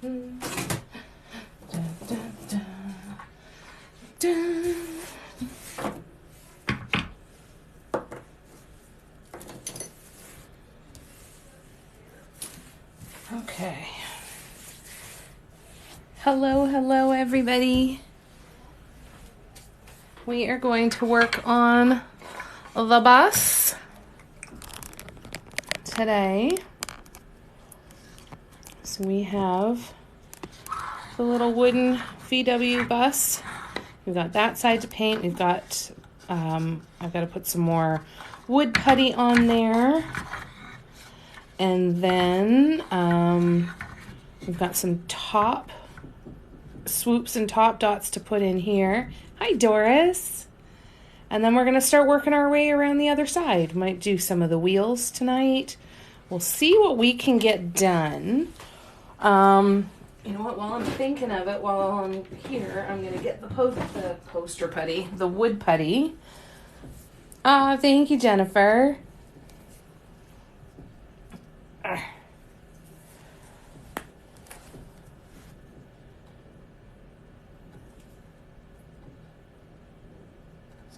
Dun, dun, dun, dun. Okay. Hello, everybody. We are going to work on the bus today. So we have the little wooden VW bus. We've got that side to paint. We've got, I've got to put some more wood putty on there. And then we've got some top swoops and top dots to put in here. Hi, Doris. And then we're going to start working our way around the other side. Might do some of the wheels tonight. We'll see what we can get done. You know what, while I'm thinking of it, while I'm here, I'm going to get the poster putty, the wood putty. Thank you, Jennifer. So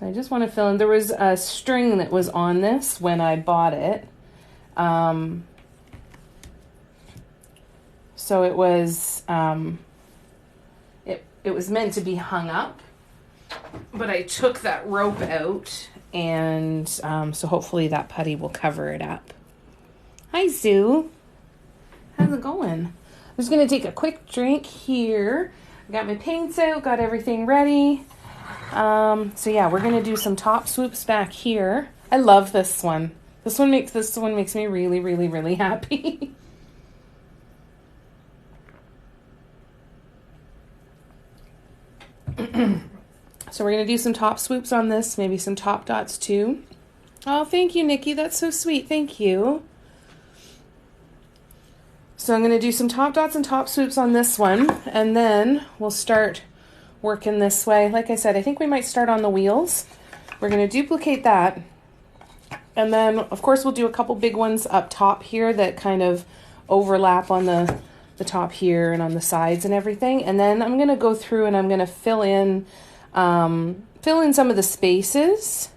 I just want to fill in. There was a string that was on this when I bought it. So it was it was meant to be hung up, but I took that rope out, and so hopefully that putty will cover it up. Hi, Sue. How's it going? I'm just going to take a quick drink here. I got my paints out, got everything ready. So yeah, we're going to do some top swoops back here. I love this one. This one makes me really, really, really happy. So we're going to do some top swoops on this, maybe some top dots too. Oh, thank you, Nikki. That's so sweet. Thank you. So I'm going to do some top dots and top swoops on this one, and then we'll start working this way. Like I said, I think we might start on the wheels. We're going to duplicate that. And then, of course, we'll do a couple big ones up top here that kind of overlap on the top here and on the sides and everything. And then I'm going to go through and I'm going to fill in some of the spaces.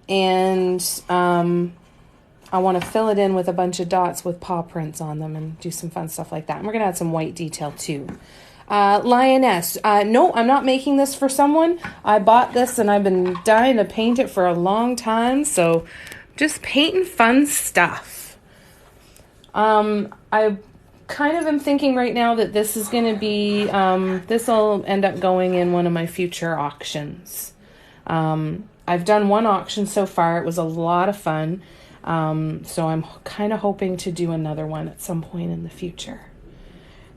And I want to fill it in with a bunch of dots with paw prints on them and do some fun stuff like that. And we're going to add some white detail too. Lioness. No, I'm not making this for someone. I bought this and I've been dying to paint it for a long time. So just painting fun stuff. I kind of am thinking right now that this is going to be, this will end up going in one of my future auctions. I've done one auction so far. It was a lot of fun. So I'm kind of hoping to do another one at some point in the future.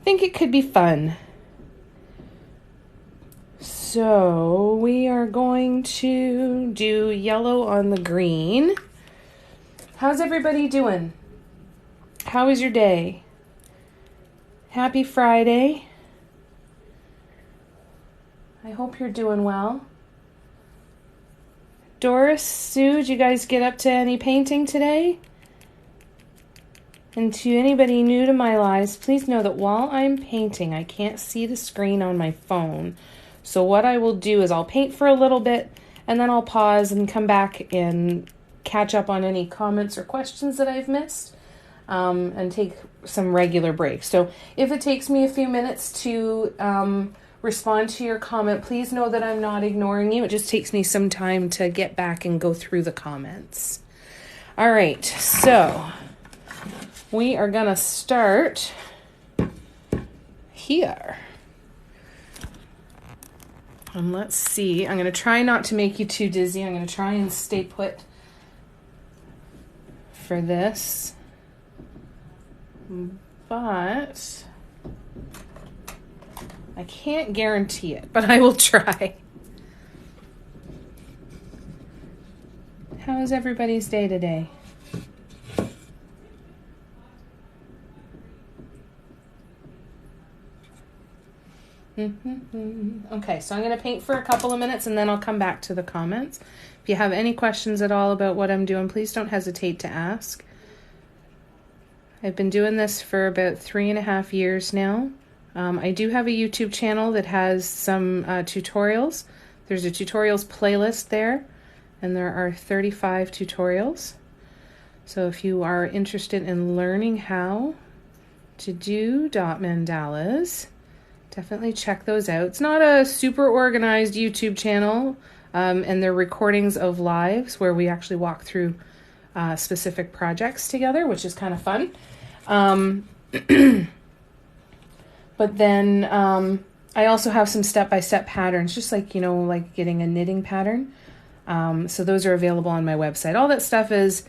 I think it could be fun. So we are going to do yellow on the green. How's everybody doing? How was your day? Happy Friday. I hope you're doing well. Doris, Sue, did you guys get up to any painting today? And to anybody new to my lives, please know that while I'm painting, I can't see the screen on my phone. So what I will do is I'll paint for a little bit, and then I'll pause and come back and catch up on any comments or questions that I've missed, and take some regular breaks. So if it takes me a few minutes to respond to your comment, please know that I'm not ignoring you. It just takes me some time to get back and go through the comments. All right, so we are going to start here. And let's see. I'm going to try not to make you too dizzy. I'm going to try and stay put for this. But I can't guarantee it, but I will try. How is everybody's day today? Okay, so I'm going to paint for a couple of minutes and then I'll come back to the comments. If you have any questions at all about what I'm doing, please don't hesitate to ask. I've been doing this for about 3.5 years now. I do have a YouTube channel that has some tutorials. There's a tutorials playlist there, and there are 35 tutorials. So if you are interested in learning how to do dot mandalas, definitely check those out. It's not a super organized YouTube channel, and they're recordings of lives where we actually walk through specific projects together, which is kind of fun. But then I also have some step-by-step patterns, just like, like getting a knitting pattern. So those are available on my website. All that stuff is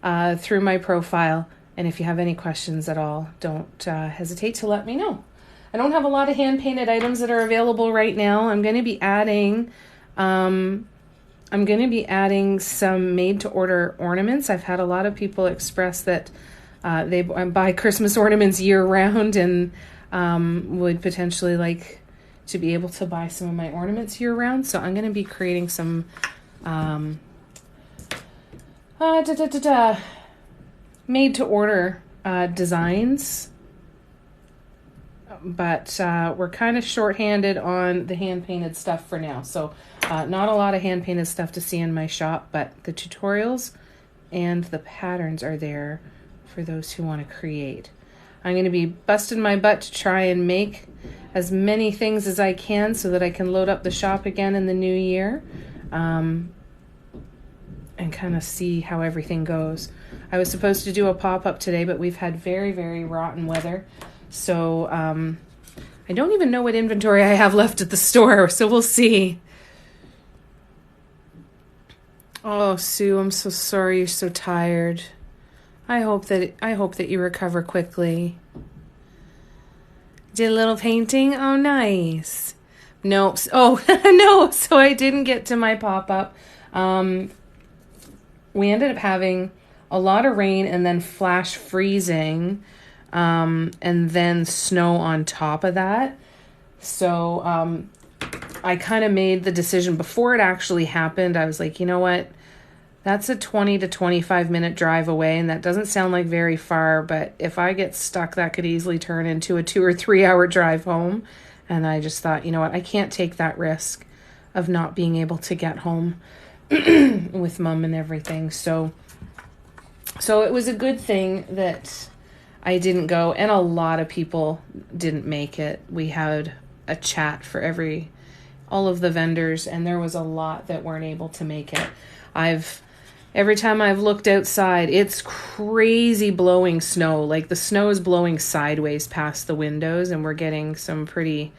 through my profile. And if you have any questions at all, don't hesitate to let me know. I don't have a lot of hand-painted items that are available right now. I'm going to be adding some made-to-order ornaments. I've had a lot of people express that they buy Christmas ornaments year-round and would potentially like to be able to buy some of my ornaments year-round. So I'm going to be creating some made-to-order designs. But we're kind of short-handed on the hand-painted stuff for now. So not a lot of hand-painted stuff to see in my shop, but the tutorials and the patterns are there for those who want to create. I'm going to be busting my butt to try and make as many things as I can so that I can load up the shop again in the new year, and kind of see how everything goes. I was supposed to do a pop-up today, but we've had very, very rotten weather. So I don't even know what inventory I have left at the store, so we'll see. Oh, Sue, I'm so sorry you're so tired. I hope that you recover quickly. Did a little painting? Oh, nice. No. Oh, no. So I didn't get to my pop-up. We ended up having a lot of rain and then flash freezing. And then snow on top of that. So I kind of made the decision before it actually happened. I was like, you know what? That's a 20 to 25 minute drive away, and that doesn't sound like very far, but if I get stuck, that could easily turn into a 2 or 3 hour drive home. And I just thought, you know what? I can't take that risk of not being able to get home with Mom and everything. So it was a good thing that I didn't go, and a lot of people didn't make it. We had a chat for all of the vendors, and there was a lot that weren't able to make it. Every time I've looked outside, it's crazy blowing snow. Like the snow is blowing sideways past the windows, and we're getting some pretty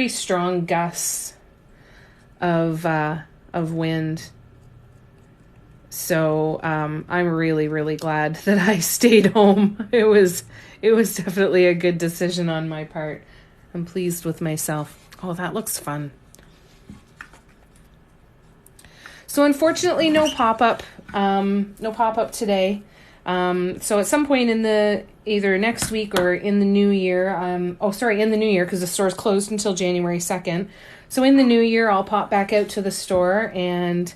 strong gusts of wind. So I'm really, really glad that I stayed home. It was definitely a good decision on my part. I'm pleased with myself. Oh, that looks fun. So unfortunately, no pop-up today. So at some point in either next week or in the new year, in the new year, because the store's closed until January 2nd. So in the new year, I'll pop back out to the store and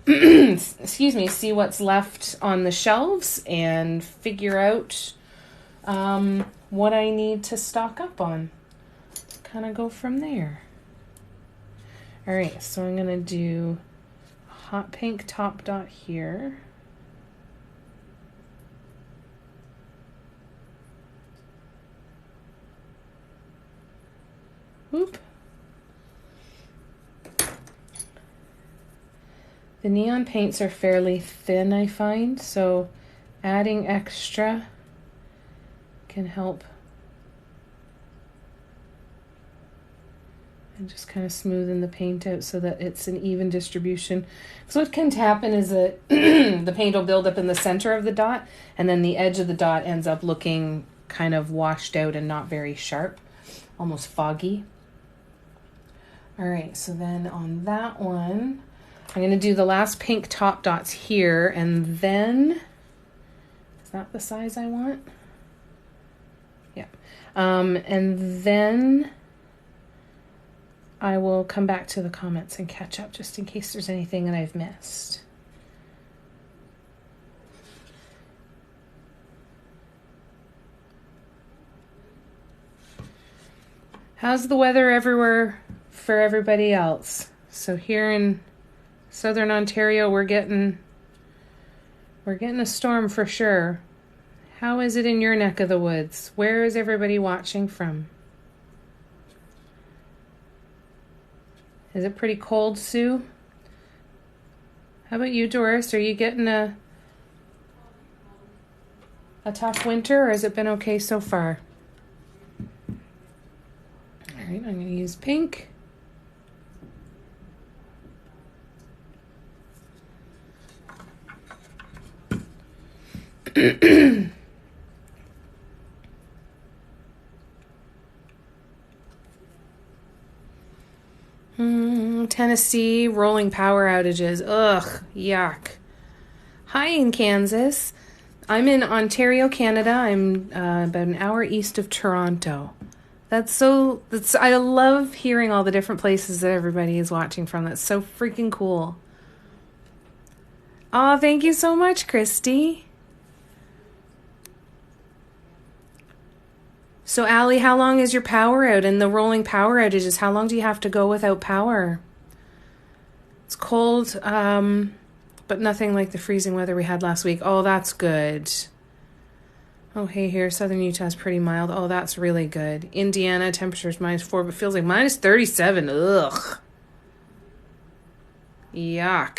see what's left on the shelves and figure out what I need to stock up on. Kind of go from there. All right, so I'm going to do a hot pink top dot here. Whoop. The neon paints are fairly thin, I find, so adding extra can help and just kind of smoothen the paint out so that it's an even distribution. So what can happen is that the paint will build up in the center of the dot, and then the edge of the dot ends up looking kind of washed out and not very sharp, almost foggy. All right, so then on that one, I'm going to do the last pink top dots here, and then, is that the size I want? Yeah. And then I will come back to the comments and catch up just in case there's anything that I've missed. How's the weather everywhere for everybody else? So here in southern Ontario, we're getting a storm for sure. How is it in your neck of the woods? Where is everybody watching from? Is it pretty cold, Sue? How about you, Doris? Are you getting a tough winter, or has it been okay so far? All right, I'm going to use pink. Tennessee, rolling power outages. Ugh, yuck. Hi in Kansas. I'm in Ontario, Canada. I'm about an hour east of Toronto. I love hearing all the different places that everybody is watching from. That's so freaking cool. Oh, thank you so much, Christy. So, Allie, how long is your power out? And the rolling power outages, how long do you have to go without power? It's cold, but nothing like the freezing weather we had last week. Oh, that's good. Oh, hey, here, southern Utah's pretty mild. Oh, that's really good. Indiana, temperature's -4, but feels like -37. Ugh. Yuck.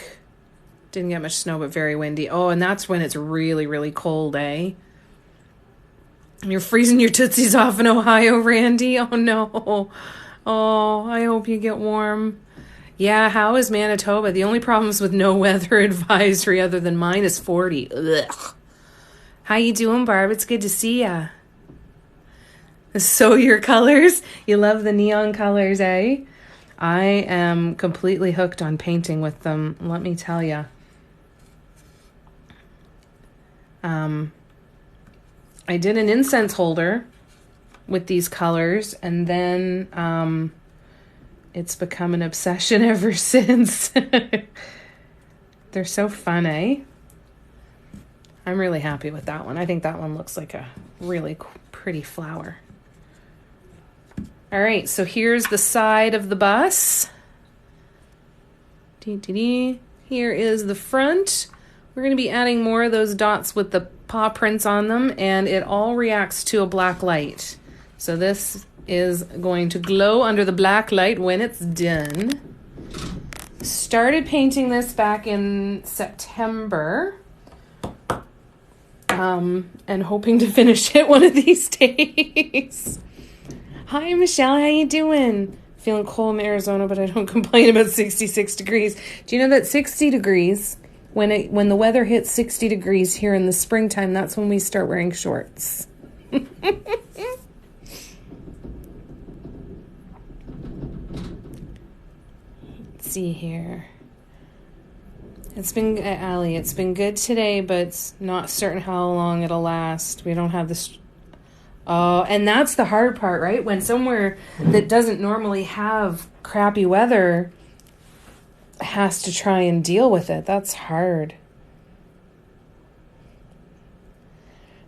Didn't get much snow, but very windy. Oh, and that's when it's really, really cold, eh? You're freezing your tootsies off in Ohio, Randy? Oh, no. Oh, I hope you get warm. Yeah, how is Manitoba? The only problems with no weather advisory other than -40. Ugh. How you doing, Barb? It's good to see ya. So your colors? You love the neon colors, eh? I am completely hooked on painting with them, let me tell ya. I did an incense holder with these colors, and then it's become an obsession ever since. They're so fun, eh? I'm really happy with that one. I think that one looks like a really pretty flower. All right, so here's the side of the bus. Here is the front. We're going to be adding more of those dots with the paw prints on them, and it all reacts to a black light. So this is going to glow under the black light when it's done. Started painting this back in September, and hoping to finish it one of these days. Hi, Michelle. How you doing? Feeling cold in Arizona, but I don't complain about 66 degrees. Do you know that 60 degrees... When the weather hits 60 degrees here in the springtime, that's when we start wearing shorts. Let's see here. It's been, Allie, it's been good today, but it's not certain how long it'll last. We don't have this. Oh, and that's the hard part, right? When somewhere that doesn't normally have crappy weather has to try and deal with it. That's hard.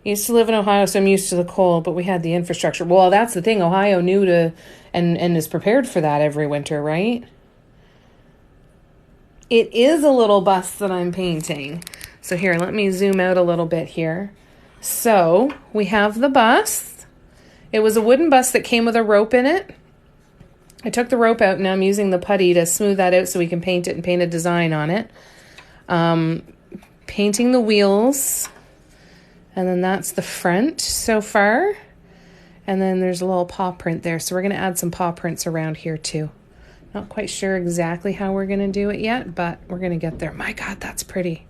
I used to live in Ohio, so I'm used to the cold, but we had the infrastructure. Well, that's the thing. Ohio knew to and is prepared for that every winter, right? It is a little bus that I'm painting. So here, let me zoom out a little bit here. So we have the bus. It was a wooden bus that came with a rope in it. I took the rope out, and now I'm using the putty to smooth that out so we can paint it and paint a design on it. Painting the wheels, and then that's the front so far. And then there's a little paw print there, so we're going to add some paw prints around here too. Not quite sure exactly how we're going to do it yet, but we're going to get there. My God, that's pretty.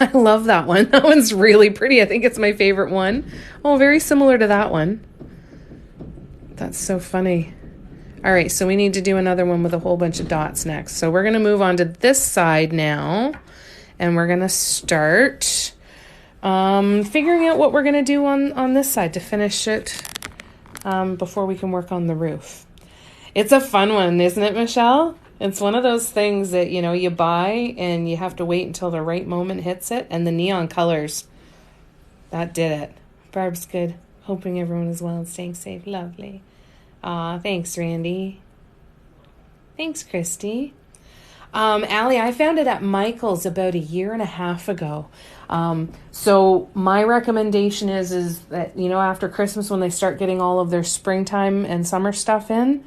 I love that one. That one's really pretty. I think it's my favorite one. Oh, very similar to that one. That's so funny. All right, so we need to do another one with a whole bunch of dots next. So we're going to move on to this side now, and we're going to start figuring out what we're going to do on this side to finish it before we can work on the roof. It's a fun one, isn't it, Michelle? It's one of those things that, you know, you buy and you have to wait until the right moment hits it, and the neon colors, that did it. Barb's good. Hoping everyone is well and staying safe. Lovely. Aw, thanks, Randy. Thanks, Christy. Allie, I found it at Michael's about a year and a half ago. So my recommendation is that, after Christmas when they start getting all of their springtime and summer stuff in,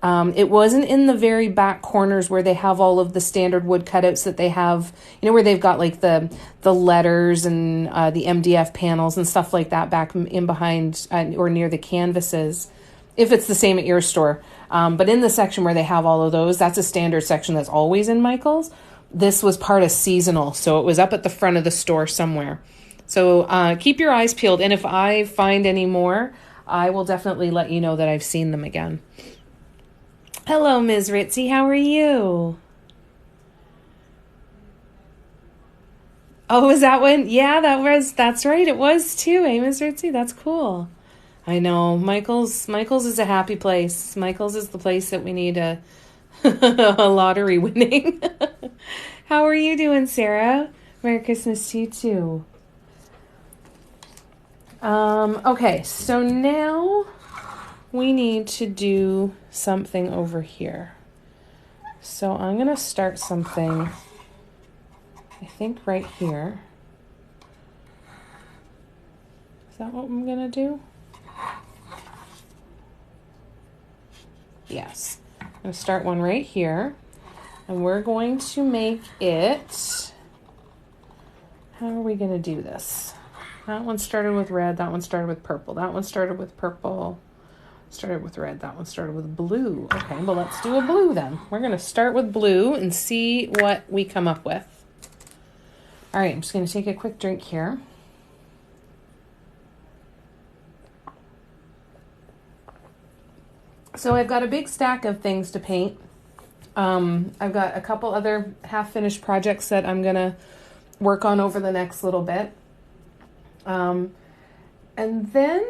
it wasn't in the very back corners where they have all of the standard wood cutouts that they have, where they've got like the letters and the MDF panels and stuff like that back in behind or near the canvases, if it's the same at your store. But in the section where they have all of those, that's a standard section that's always in Michael's. This was part of seasonal, so it was up at the front of the store somewhere. So keep your eyes peeled, and if I find any more, I will definitely let you know that I've seen them again. Hello, Ms. Ritzy. How are you? Oh, was that one? Yeah, that's right. It was too, Ms. Ritzy? That's cool. I know. Michael's is a happy place. Michael's is the place that we need a lottery winning. How are you doing, Sarah? Merry Christmas to you too. Okay, so now we need to do something over here. So I'm going to start something, I think right here. Is that what I'm going to do? Yes. I'm going to start one right here. And we're going to make it... How are we going to do this? That one started with red. That one started with purple. That one started with purple. Started with red. That one started with blue. Okay, well, let's do a blue then. We're going to start with blue and see what we come up with. All right, I'm just going to take a quick drink here. So I've got a big stack of things to paint. I've got a couple other half-finished projects that I'm going to work on over the next little bit. And then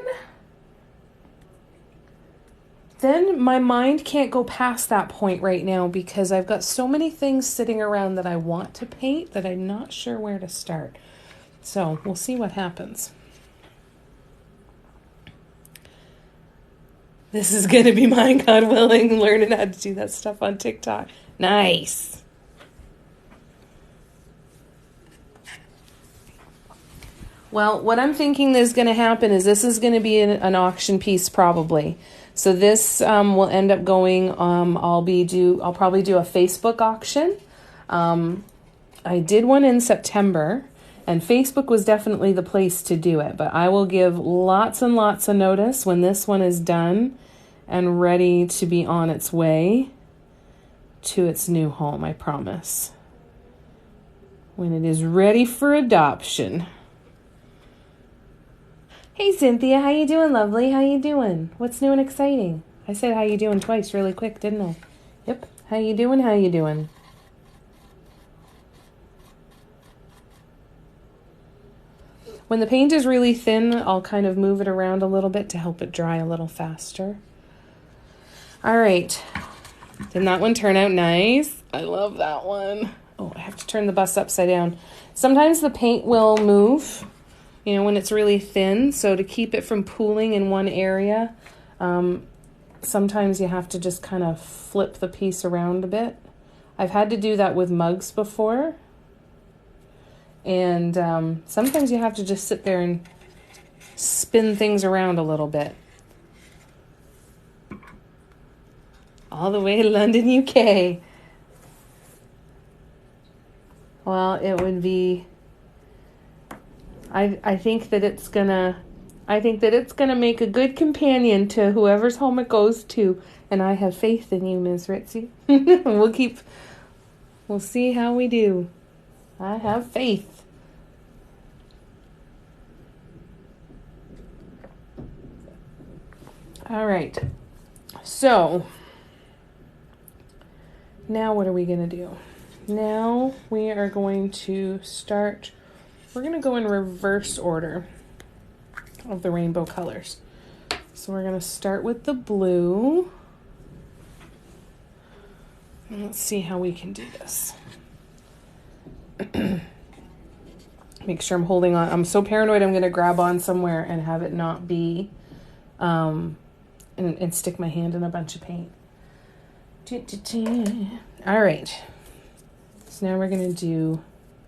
my mind can't go past that point right now because I've got so many things sitting around that I want to paint that I'm not sure where to start. So we'll see what happens. This is going to be mine, God willing, learning how to do that stuff on TikTok. Nice. Well, what I'm thinking is going to happen is this is going to be an auction piece probably. So this will end up going, I'll probably do a Facebook auction. I did one in September, and Facebook was definitely the place to do it. But I will give lots and lots of notice when this one is done and ready to be on its way to its new home, I promise. When it is ready for adoption. Hey Cynthia, how you doing, lovely? How you doing? What's new and exciting? I said how you doing twice really quick, didn't I? Yep. How you doing? How you doing? When the paint is really thin, I'll kind of move it around a little bit to help it dry a little faster. All right. Didn't that one turn out nice? I love that one. Oh, I have to turn the bus upside down. Sometimes the paint will move, when it's really thin. So to keep it from pooling in one area, sometimes you have to just kind of flip the piece around a bit. I've had to do that with mugs before. And sometimes you have to just sit there and spin things around a little bit. All the way to London, UK. Well, it would be... I think that it's gonna make a good companion to whoever's home it goes to. And I have faith in you, Ms. Ritzy. We'll see how we do. I have faith. All right. So, now what are we going to do? Now we are going to start, we're going to go in reverse order of the rainbow colors. So we're going to start with the blue. And let's see how we can do this. Make sure I'm holding on. I'm so paranoid I'm going to grab on somewhere and have it not be and stick my hand in a bunch of paint. All right. So now we're going to do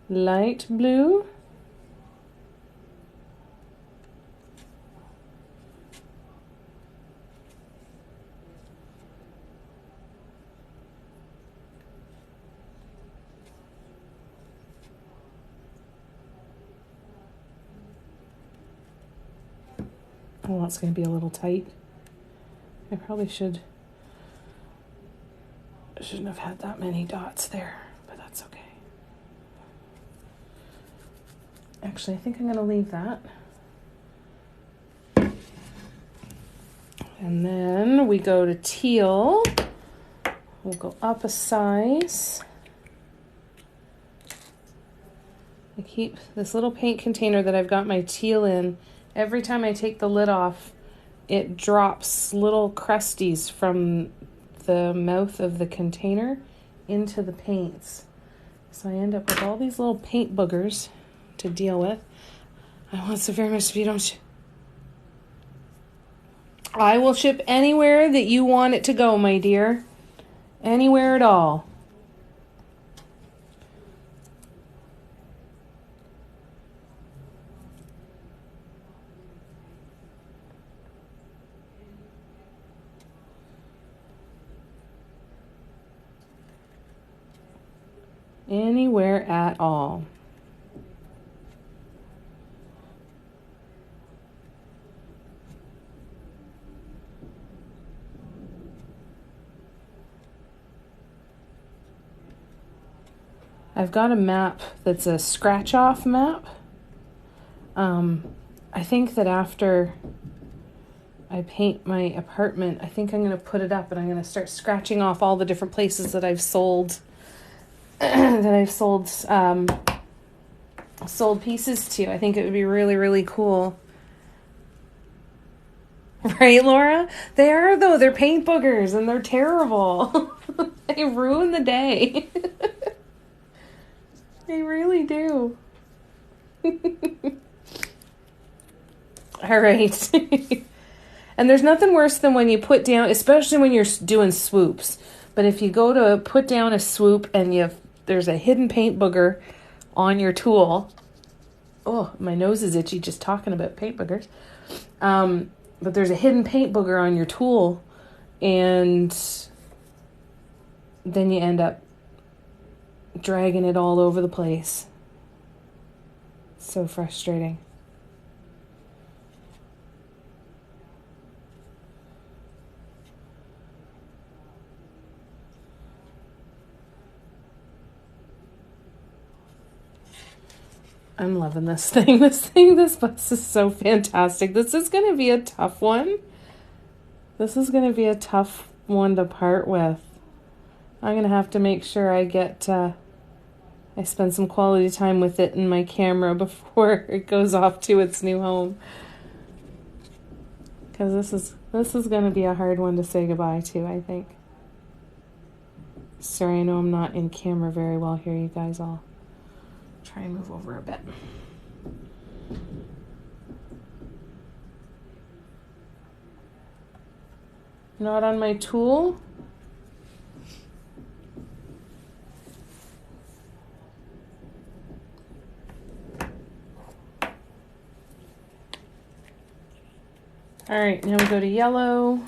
light blue. Oh, that's going to be a little tight. I probably shouldn't have had that many dots there, but that's okay. Actually, I think I'm going to leave that. And then we go to teal. We'll go up a size. I keep this little paint container that I've got my teal in. Every time I take the lid off, it drops little crusties from the mouth of the container into the paints. So I end up with all these little paint boogers to deal with. I want so very much to be I will ship anywhere that you want it to go, my dear. Anywhere at all. Anywhere at all. I've got a map that's a scratch-off map. I think that after I paint my apartment, I think I'm going to put it up and I'm going to start scratching off all the different places that I've sold sold pieces to. I think it would be really, really cool. Right, Laura? They are, though. They're paint boogers and they're terrible. They ruin the day. They really do. All right. And there's nothing worse than when you put down, especially when you're doing swoops. But if you go to put down a swoop and there's a hidden paint booger on your tool. Oh, my nose is itchy just talking about paint boogers. But there's a hidden paint booger on your tool, and then you end up dragging it all over the place. So frustrating. I'm loving this thing. This bus is so fantastic. This is going to be a tough one. This is going to be a tough one to part with. I'm going to have to make sure I spend some quality time with it in my camera before it goes off to its new home. Because this is going to be a hard one to say goodbye to, I think. Sorry, I know I'm not in camera very well here, you guys. I'll try and move over a bit. Not on my tool. All right, now we go to yellow.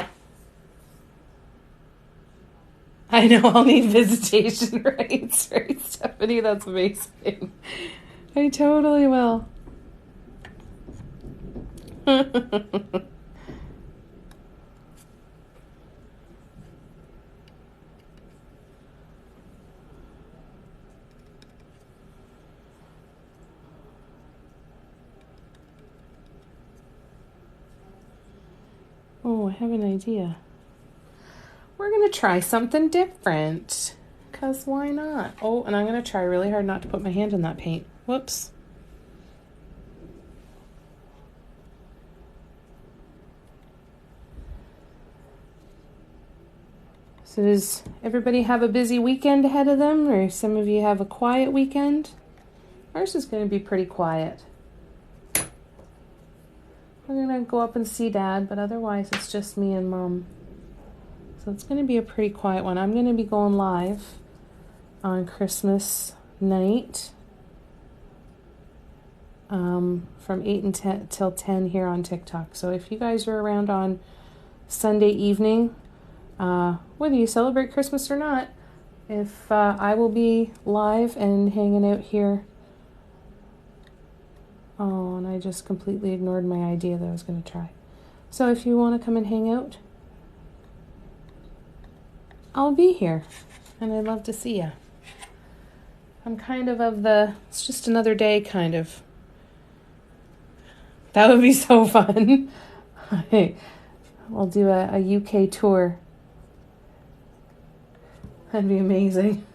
I know I'll need visitation rights, right, Stephanie? That's amazing. I totally will. Oh, I have an idea. We're going to try something different, because why not? Oh, and I'm going to try really hard not to put my hand in that paint. Whoops. So does everybody have a busy weekend ahead of them, or some of you have a quiet weekend? Ours is going to be pretty quiet. We're going to go up and see Dad, but otherwise it's just me and Mom. So it's going to be a pretty quiet one. I'm going to be going live on Christmas night from 8 and 10 till 10 here on TikTok. So if you guys are around on Sunday evening, whether you celebrate Christmas or not, if I will be live and hanging out here. Oh, and I just completely ignored my idea that I was going to try. So if you want to come and hang out, I'll be here, and I'd love to see you. I'm kind of the, it's just another day kind of. That would be so fun. We'll do a UK tour. That'd be amazing.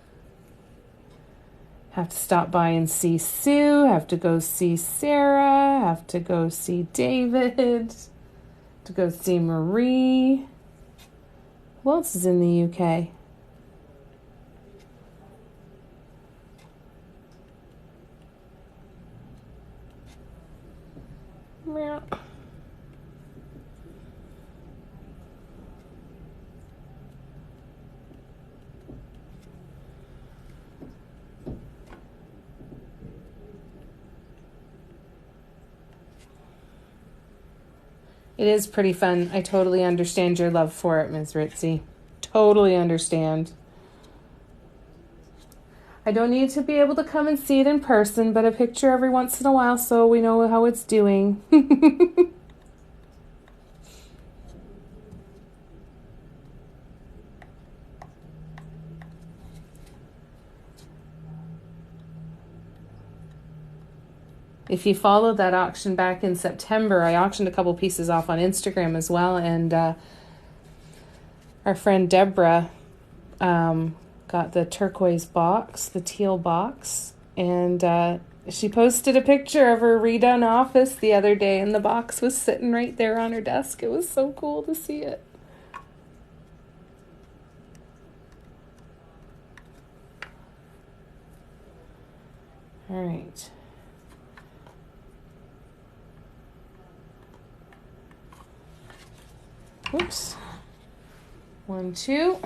Have to stop by and see Sue, have to go see Sarah, have to go see David, to go see Marie. Who else is in the UK? Meow. It is pretty fun. I totally understand your love for it, Ms. Ritzy. Totally understand. I don't need to be able to come and see it in person, but a picture every once in a while so we know how it's doing. If you followed that auction back in September, I auctioned a couple pieces off on Instagram as well, and our friend Deborah got the turquoise box, the teal box, and she posted a picture of her redone office the other day, and the box was sitting right there on her desk. It was so cool to see it. All right. Oops. 1, 2.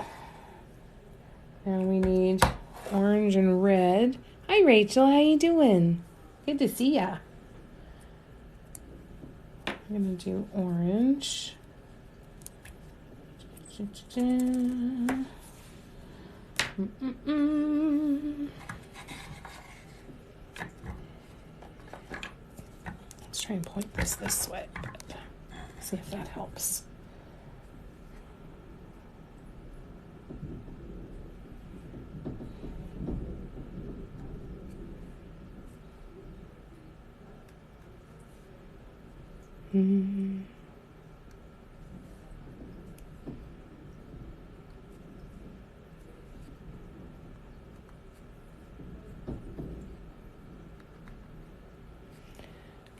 Now we need orange and red. Hi, Rachel. How you doing? Good to see ya. I'm going to do orange. Let's try and point this way. See if that helps.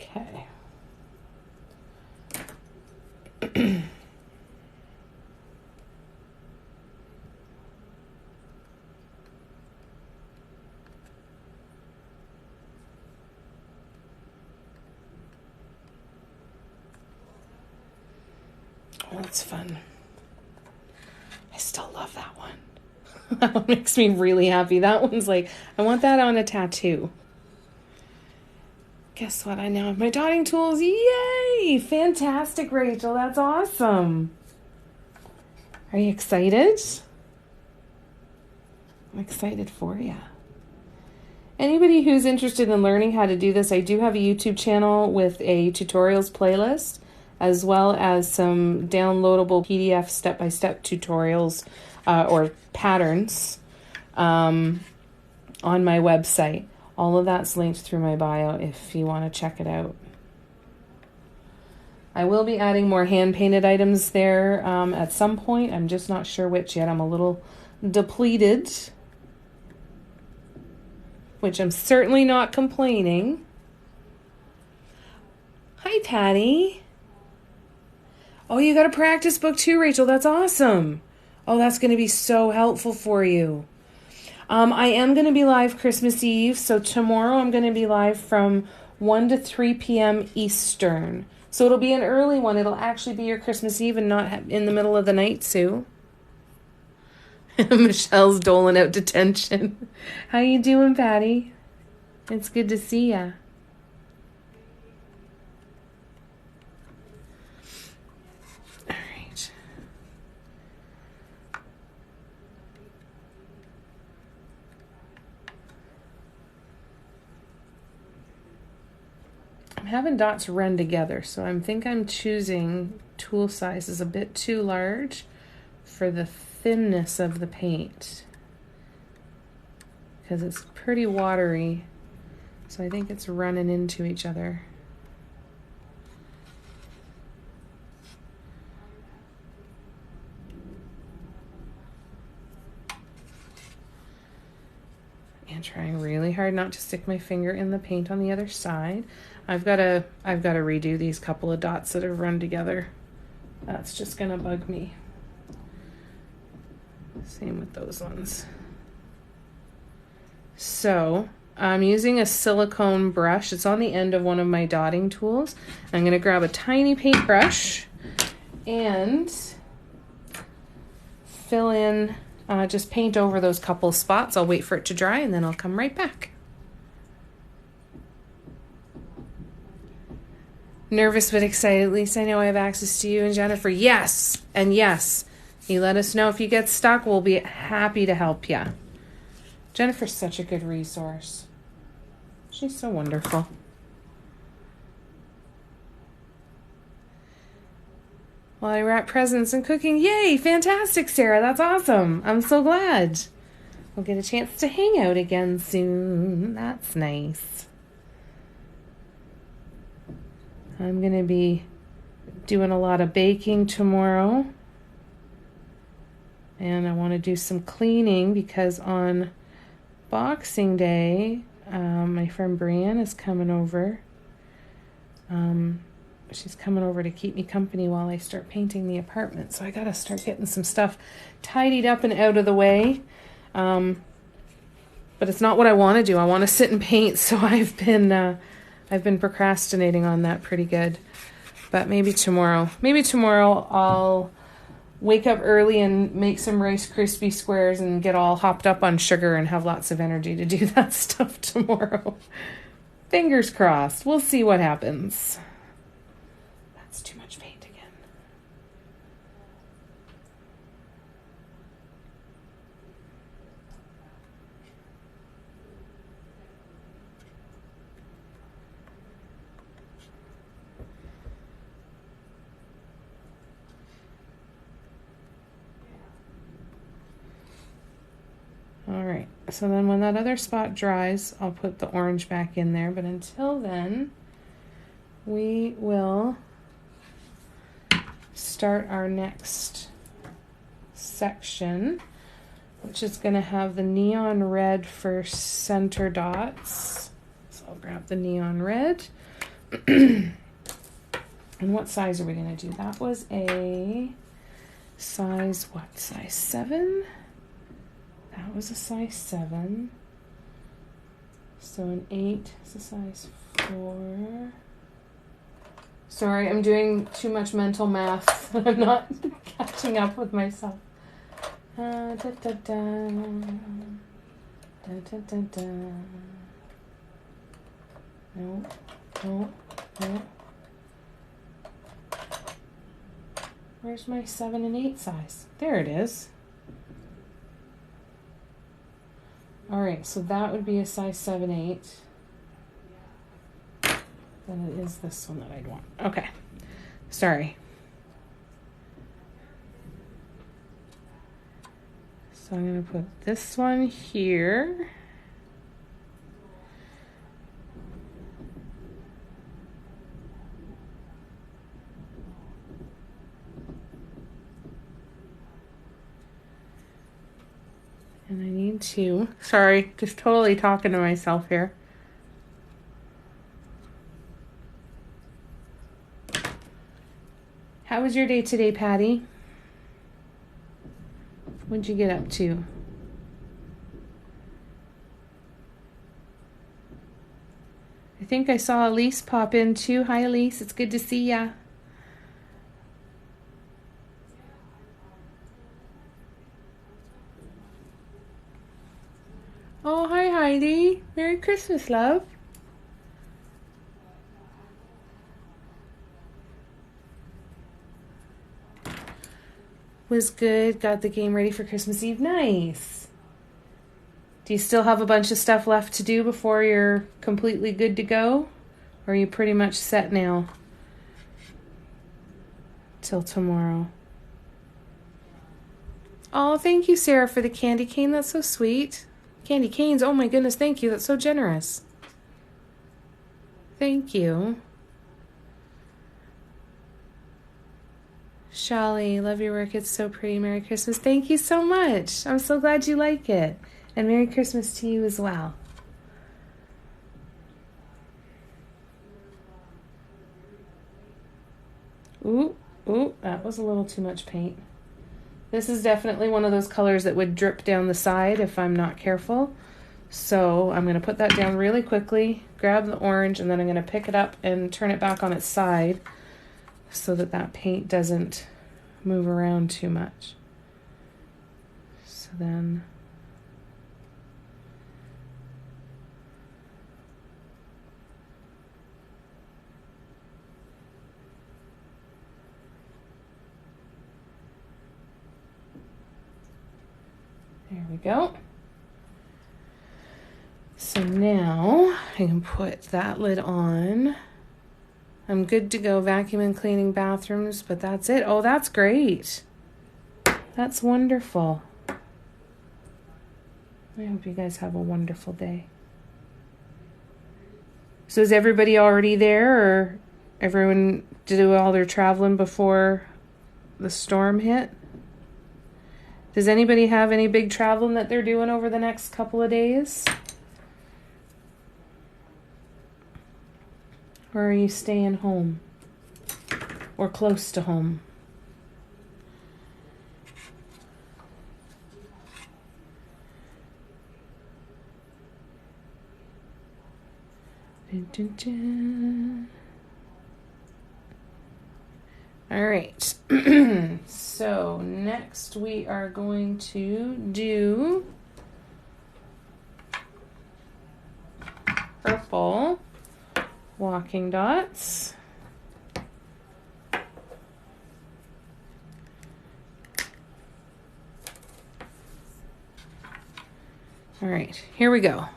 Okay. Oh, that's fun. I still love that one. That one makes me really happy. That one's like, I want that on a tattoo. Guess what? I now have my dotting tools. Yay! Fantastic, Rachel. That's awesome. Are you excited? I'm excited for you. Anybody who's interested in learning how to do this, I do have a YouTube channel with a tutorials playlist, as well as some downloadable PDF step-by-step tutorials or patterns on my website. All of that's linked through my bio if you want to check it out. I will be adding more hand-painted items there at some point. I'm just not sure which yet. I'm a little depleted, which I'm certainly not complaining. Hi, Patty. Oh, you got a practice book too, Rachel. That's awesome. Oh, that's going to be so helpful for you. I am going to be live Christmas Eve, so tomorrow I'm going to be live from 1 to 3 p.m. Eastern. So it'll be an early one. It'll actually be your Christmas Eve and not in the middle of the night, Sue. Michelle's doling out detention. How you doing, Patty? It's good to see ya. All right. I'm having dots run together, so I think I'm choosing tool sizes a bit too large for the thinness of the paint, because it's pretty watery, so I think it's running into each other. And trying really hard not to stick my finger in the paint on the other side. I've got to redo these couple of dots that have run together. That's just gonna bug me. Same with those ones. So I'm using a silicone brush. It's on the end of one of my dotting tools. I'm going to grab a tiny paintbrush and fill in, just paint over those couple spots. I'll wait for it to dry and then I'll come right back. Nervous but excited. At least I know I have access to you and Jennifer. Yes, and yes. You let us know if you get stuck. We'll be happy to help you. Jennifer's such a good resource. She's so wonderful. While I wrap presents and cooking. Yay, fantastic, Sarah. That's awesome. I'm so glad. We'll get a chance to hang out again soon. That's nice. I'm going to be doing a lot of baking tomorrow. And I want to do some cleaning because on Boxing Day, my friend Brianne is coming over. She's coming over to keep me company while I start painting the apartment. So I got to start getting some stuff tidied up and out of the way. But it's not what I want to do. I want to sit and paint. So I've been procrastinating on that pretty good. But maybe tomorrow I'll wake up early and make some Rice Krispie squares and get all hopped up on sugar and have lots of energy to do that stuff tomorrow. Fingers crossed. We'll see what happens. That's too much paint again. All right, so then when that other spot dries, I'll put the orange back in there. But until then, we will start our next section, which is going to have the neon red for center dots. So I'll grab the neon red. And what size are we going to do? That was a size, what, size 7? That was a size 7. So an 8 is a size 4. Sorry, I'm doing too much mental math. I'm not catching up with myself. Da, da, da. Da, da, da, da. No, no, no. Where's my 7 and 8 size? There it is. All right, so that would be a size 7, 8. Then it is this one that I'd want. Okay, sorry. So I'm going to put this one here. And I need to, sorry, just totally talking to myself here. How was your day today, Patty? What'd you get up to? I think I saw Elise pop in too. Hi, Elise. It's good to see ya. Oh, hi, Heidi. Merry Christmas, love. Was good. Got the game ready for Christmas Eve. Nice. Do you still have a bunch of stuff left to do before you're completely good to go? Or are you pretty much set now? Till tomorrow. Oh, thank you, Sarah, for the candy cane. That's so sweet. Candy canes. Oh my goodness, thank you. That's so generous. Thank you. Shelly, love your work. It's so pretty. Merry Christmas. Thank you so much. I'm so glad you like it. And Merry Christmas to you as well. Ooh, that was a little too much paint. This is definitely one of those colors that would drip down the side if I'm not careful. So I'm going to put that down really quickly, grab the orange, and then I'm going to pick it up and turn it back on its side so that that paint doesn't move around too much. So then... there we go. So now I can put that lid on. I'm good to go vacuuming, cleaning bathrooms, but that's it. Oh, that's great. That's wonderful. I hope you guys have a wonderful day. So is everybody already there, or everyone do all their traveling before the storm hit? Does anybody have any big traveling that they're doing over the next couple of days? Or are you staying home? Or close to home? Dun, dun, dun. All right. So next we are going to do purple walking dots. All right, here we go.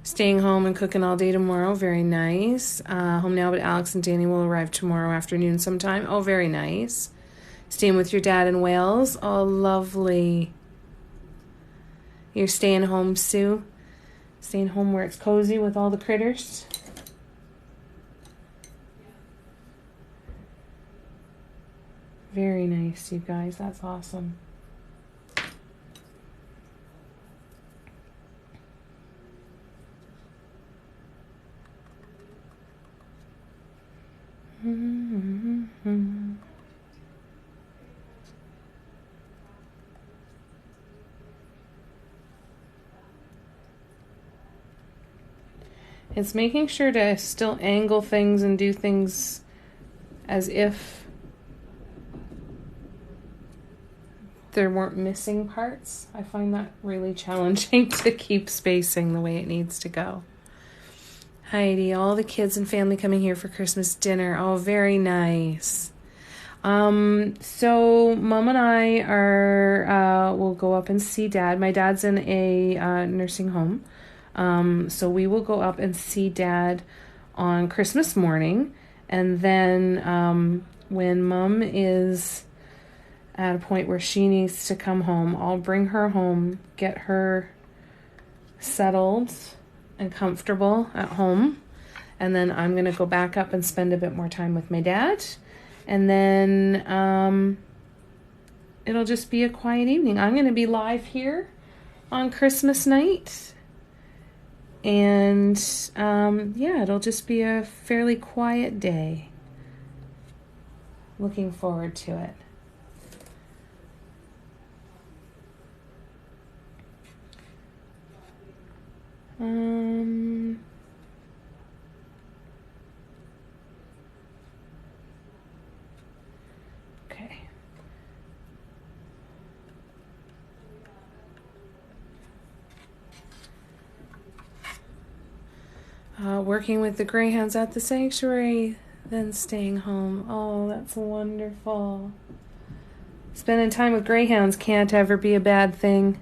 Staying home and cooking all day tomorrow. Very nice. Home now, but Alex and Danny will arrive tomorrow afternoon sometime. Oh, very nice. Staying with your dad in Wales. Oh, lovely. You're staying home, Sue? Staying home where it's cozy with all the critters? Very nice, you guys. That's awesome. It's making sure to still angle things and do things as if there weren't missing parts. I find that really challenging to keep spacing the way it needs to go. Heidi, all the kids and family coming here for Christmas dinner. Oh, very nice. So Mom and I are, we'll go up and see Dad. My dad's in a nursing home. So we will go up and see Dad on Christmas morning. And then when Mom is at a point where she needs to come home, I'll bring her home, get her settled and comfortable at home. And then I'm going to go back up and spend a bit more time with my dad. And then it'll just be a quiet evening. I'm going to be live here on Christmas night. And yeah, it'll just be a fairly quiet day. Looking forward to it. Working with the greyhounds at the sanctuary, then staying home. Oh, that's wonderful. Spending time with greyhounds can't ever be a bad thing.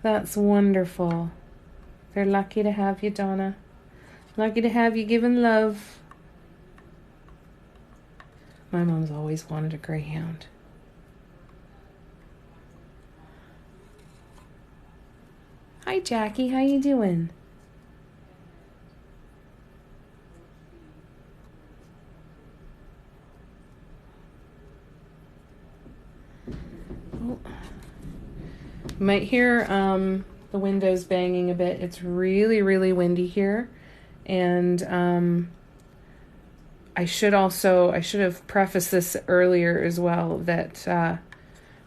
That's wonderful. They're lucky to have you, Donna. Lucky to have you giving love. My mom's always wanted a greyhound. Hi, Jackie. How you doing? Oh. You might hear the windows banging a bit. It's really, really windy here. And I should have prefaced this earlier as well, that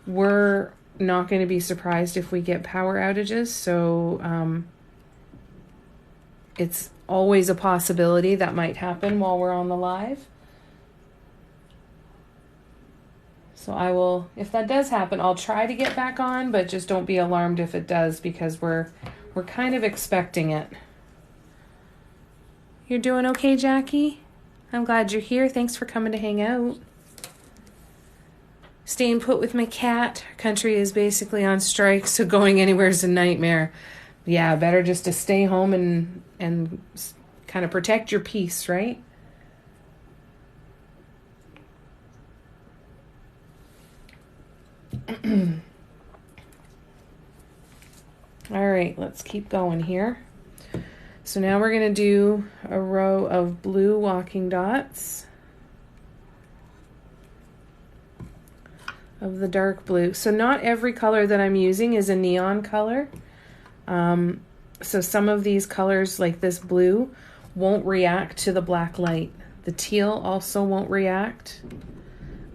we're not going to be surprised if we get power outages. So it's always a possibility that might happen while we're on the live. So I will, if that does happen, I'll try to get back on, but just don't be alarmed if it does, because we're kind of expecting it. You're doing okay, Jackie? I'm glad you're here. Thanks for coming to hang out. Staying put with my cat. Country is basically on strike, so going anywhere is a nightmare. Yeah, better just to stay home and kind of protect your peace, right? All right, let's keep going here. So now we're going to do a row of blue walking dots of the dark blue. So not every color that I'm using is a neon color. So some of these colors, like this blue, won't react to the black light. The teal also won't react.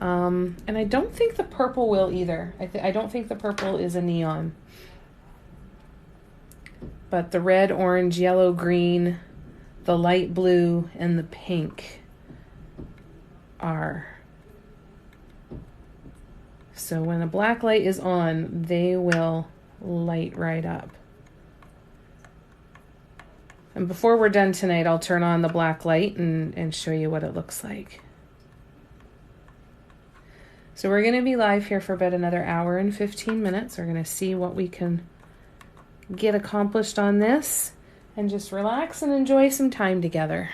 And I don't think the purple will either. I don't think the purple is a neon. But the red, orange, yellow, green, the light blue, and the pink are. So when the black light is on, they will light right up. And before we're done tonight, I'll turn on the black light and show you what it looks like. So we're going to be live here for about another hour and 15 minutes. We're going to see what we can get accomplished on this and just relax and enjoy some time together.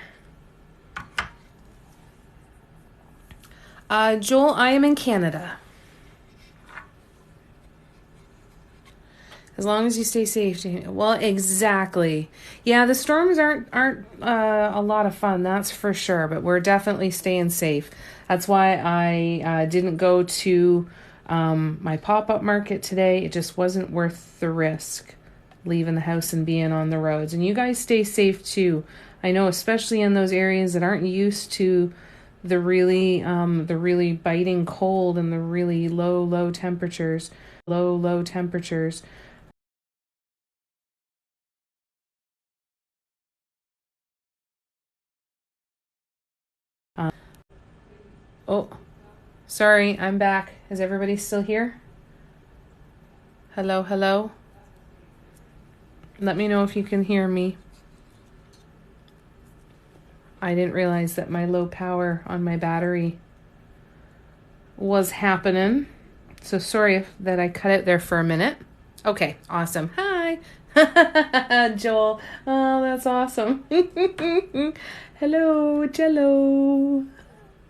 Joel, I am in Canada. As long as you stay safe. Well, exactly. Yeah, the storms aren't a lot of fun, that's for sure, but we're definitely staying safe. That's why I didn't go to my pop-up market today. It just wasn't worth the risk, leaving the house and being on the roads. And you guys stay safe too. I know, especially in those areas that aren't used to the really biting cold and the really low temperatures. Oh, sorry, I'm back. Is everybody still here? Hello? Let me know if you can hear me. I didn't realize that my low power on my battery was happening. So sorry that I cut it there for a minute. Okay, awesome. Hi. Joel. Oh, that's awesome. Hello, Jello.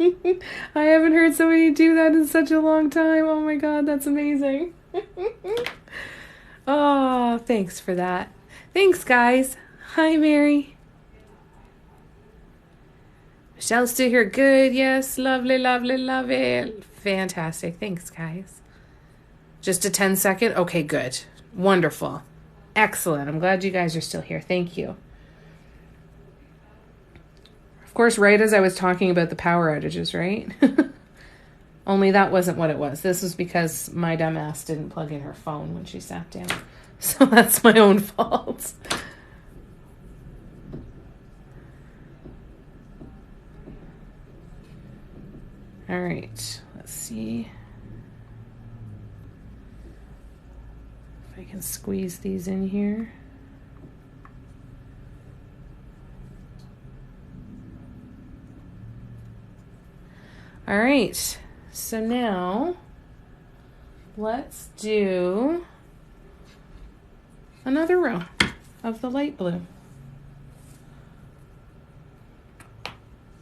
I haven't heard somebody do that in such a long time. Oh my God, that's amazing. Oh, thanks for that. Thanks, guys. Hi, Mary. Michelle's still here. Good. Yes. Lovely. Love it. Fantastic. Thanks, guys. Just a 10-second? Okay, good. Wonderful. Excellent. I'm glad you guys are still here. Thank you. Of course, right as I was talking about the power outages, right? Only that wasn't what it was. This was because my dumbass didn't plug in her phone when she sat down. So that's my own fault. All right, let's see if I can squeeze these in here. All right, so now let's do another row of the light blue.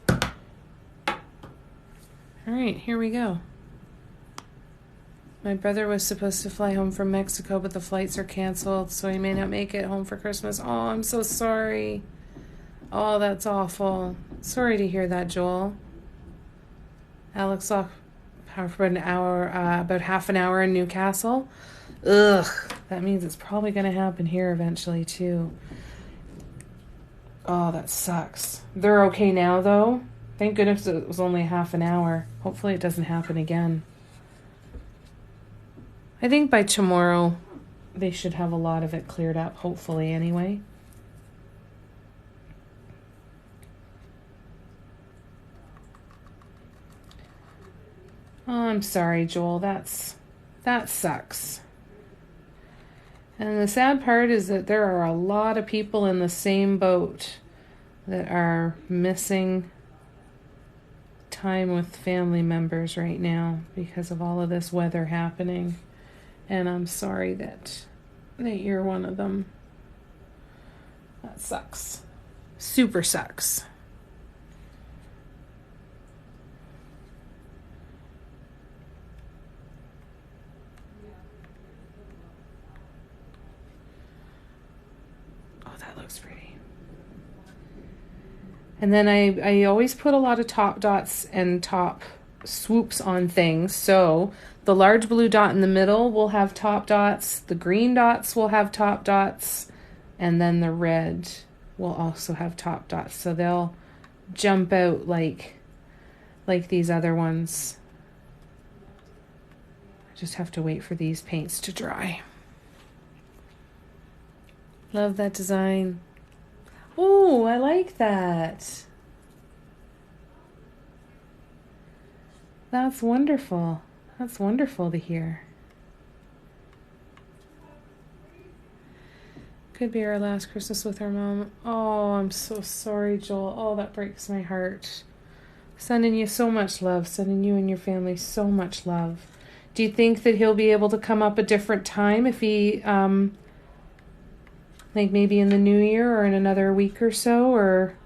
All right, here we go. My brother was supposed to fly home from Mexico, but the flights are canceled, so he may not make it home for Christmas. Oh, I'm so sorry. Oh, that's awful. Sorry to hear that, Joel. Alex off power for an hour, about half an hour in Newcastle. Ugh, that means it's probably going to happen here eventually, too. Oh, that sucks. They're okay now, though. Thank goodness it was only half an hour. Hopefully it doesn't happen again. I think by tomorrow they should have a lot of it cleared up, hopefully anyway. Oh, I'm sorry, Joel. That sucks. And the sad part is that there are a lot of people in the same boat that are missing time with family members right now because of all of this weather happening. And I'm sorry that you're one of them. That sucks. Super sucks. Oh, that looks pretty. And then I always put a lot of top dots and top swoops on things. So the large blue dot in the middle will have top dots. The green dots will have top dots. And then the red will also have top dots. So they'll jump out like these other ones. I just have to wait for these paints to dry. Love that design. Oh, I like that. That's wonderful. That's wonderful to hear. Could be our last Christmas with our mom. Oh, I'm so sorry, Joel. Oh, that breaks my heart. Sending you so much love. Sending you and your family so much love. Do you think that he'll be able to come up a different time if he, like maybe in the new year or in another week or so? Or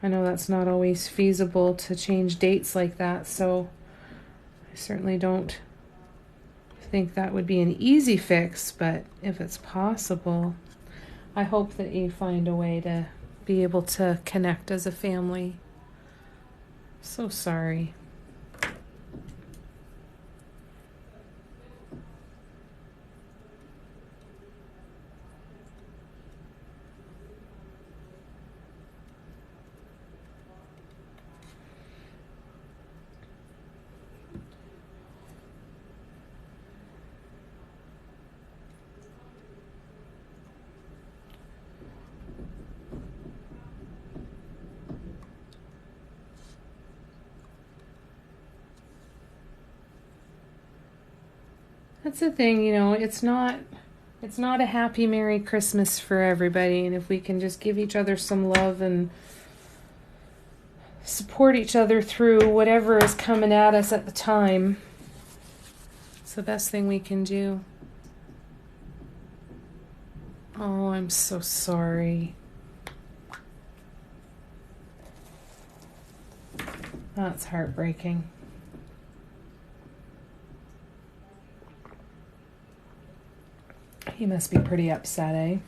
I know that's not always feasible to change dates like that, so I certainly don't think that would be an easy fix, but if it's possible, I hope that you find a way to be able to connect as a family. So sorry. That's the thing, you know, it's not a happy Merry Christmas for everybody, and if we can just give each other some love and support each other through whatever is coming at us at the time, it's the best thing we can do. Oh, I'm so sorry. That's heartbreaking. He must be pretty upset, eh?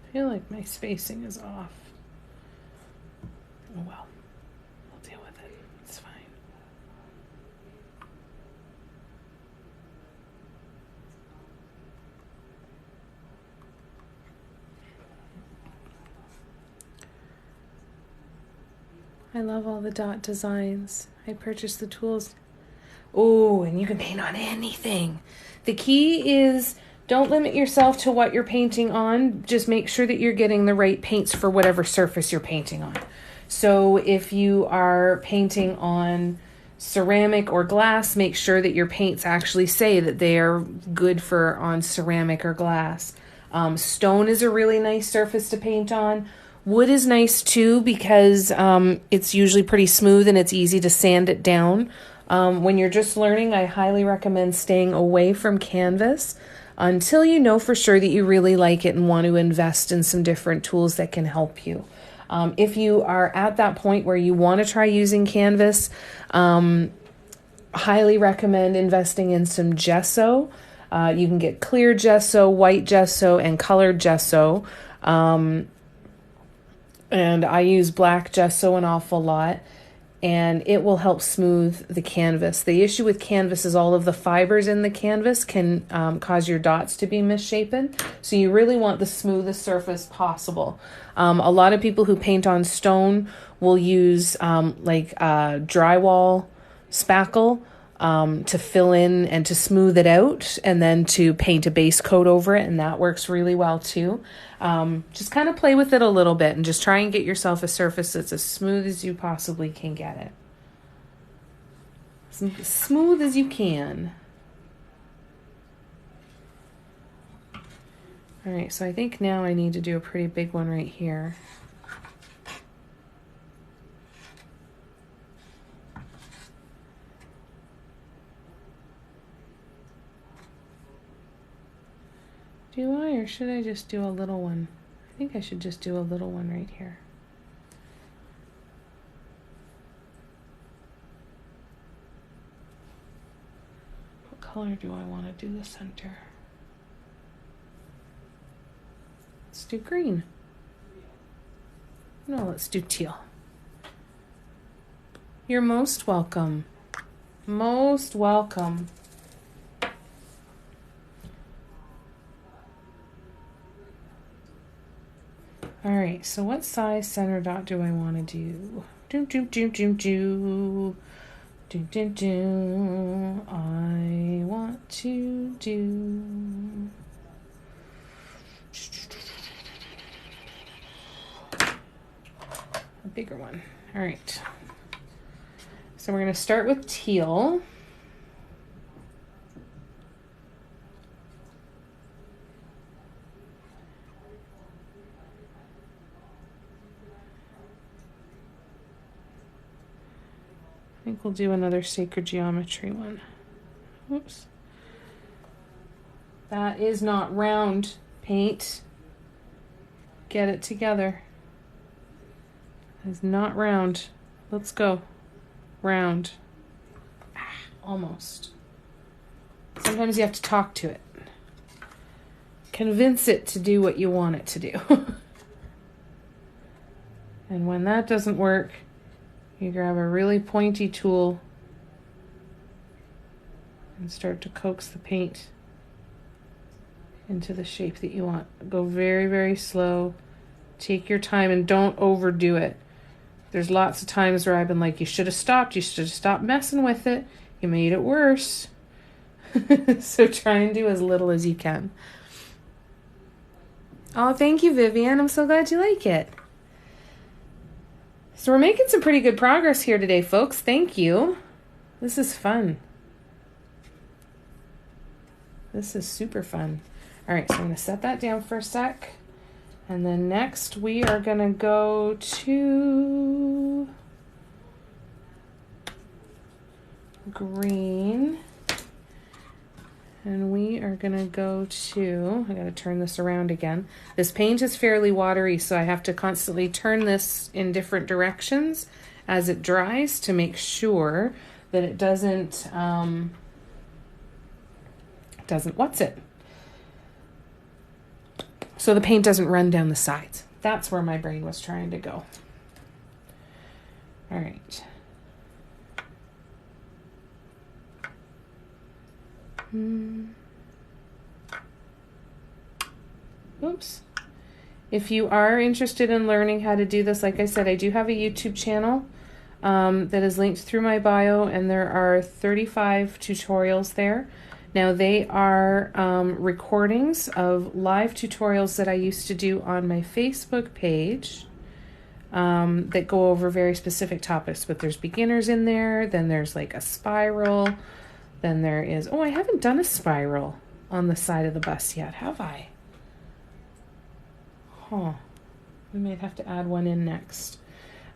I feel like my spacing is off. Oh well, we'll deal with it. It's fine. I love all the dot designs. I purchased the tools. Oh, and you can paint on anything. The key is don't limit yourself to what you're painting on. Just make sure that you're getting the right paints for whatever surface you're painting on. So if you are painting on ceramic or glass, make sure that your paints actually say that they are good for on ceramic or glass. Stone is a really nice surface to paint on. Wood is nice too because it's usually pretty smooth and it's easy to sand it down. When you're just learning, I highly recommend staying away from canvas until you know for sure that you really like it and want to invest in some different tools that can help you. If you are at that point where you want to try using canvas, highly recommend investing in some gesso. You can get clear gesso, white gesso, and colored gesso. And I use black gesso an awful lot, and it will help smooth the canvas. The issue with canvas is all of the fibers in the canvas can cause your dots to be misshapen. So you really want the smoothest surface possible. A lot of people who paint on stone will use drywall spackle to fill in and to smooth it out, and then to paint a base coat over it, and that works really well too. Just kind of play with it a little bit and just try and get yourself a surface that's as smooth as you possibly can get it. As smooth as you can. All right, so I think now I need to do a pretty big one right here. Do I, or should I just do a little one? I think I should just do a little one right here. What color do I want to do the center? Let's do green. No, let's do teal. You're most welcome. Most welcome. All right, so what size center dot do I want to do? I want to do a bigger one. All right. So we're going to start with teal. I think we'll do another sacred geometry one. Oops. That is not round paint. Get it together. That is not round. Let's go. Round. Almost. Sometimes you have to talk to it. Convince it to do what you want it to do. And when that doesn't work, you grab a really pointy tool and start to coax the paint into the shape that you want. Go very, very slow. Take your time and don't overdo it. There's lots of times where I've been like, you should have stopped. You should have stopped messing with it. You made it worse. So try and do as little as you can. Oh, thank you, Vivian. I'm so glad you like it. So we're making some pretty good progress here today, folks. Thank you. This is fun. This is super fun. All right, so I'm going to set that down for a sec. And then next we are going to go to green. And we are going to go to, I got to turn this around again. This paint is fairly watery, so I have to constantly turn this in different directions as it dries to make sure that it doesn't, so the paint doesn't run down the sides. That's where my brain was trying to go. All right. Oops. If you are interested in learning how to do this, like I said, I do have a YouTube channel. that is linked through my bio, and there are 35 tutorials there. Now they are recordings of live tutorials that I used to do on my Facebook page that go over very specific topics, but there's beginners in there, then there's like a spiral, then there is, oh, I haven't done a spiral on the side of the bus yet, have I? Huh. We might have to add one in next.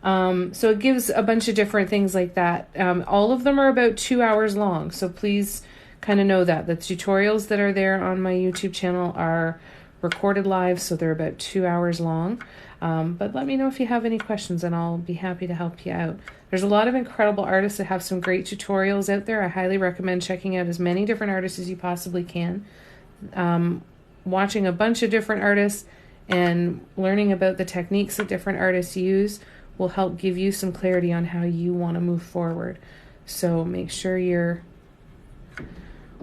So it gives a bunch of different things like that. All of them are about 2 hours long, so please kind of know that. The tutorials that are there on my YouTube channel are recorded live, so they're about 2 hours long. But let me know if you have any questions and I'll be happy to help you out. There's a lot of incredible artists that have some great tutorials out there. I highly recommend checking out as many different artists as you possibly can. Watching a bunch of different artists and learning about the techniques that different artists use will help give you some clarity on how you want to move forward. So make sure you're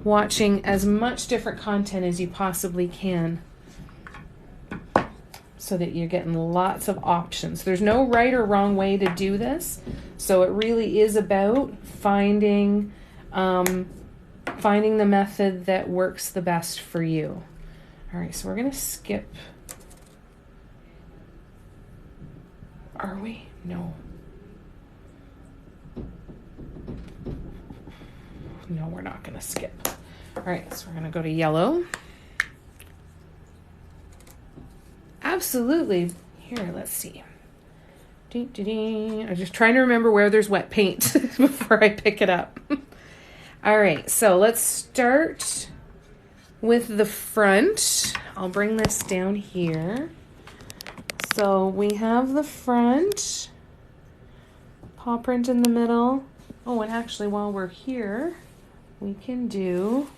watching as much different content as you possibly can so that you're getting lots of options. There's no right or wrong way to do this, so it really is about finding the method that works the best for you. All right, so we're going to skip. Are we? No. No, we're not going to skip. All right, so we're going to go to yellow. Absolutely. Here, let's see. I'm just trying to remember where there's wet paint before I pick it up. All right, so let's start with the front. I'll bring this down here. So we have the front, paw print in the middle. Oh, and actually while we're here, we can do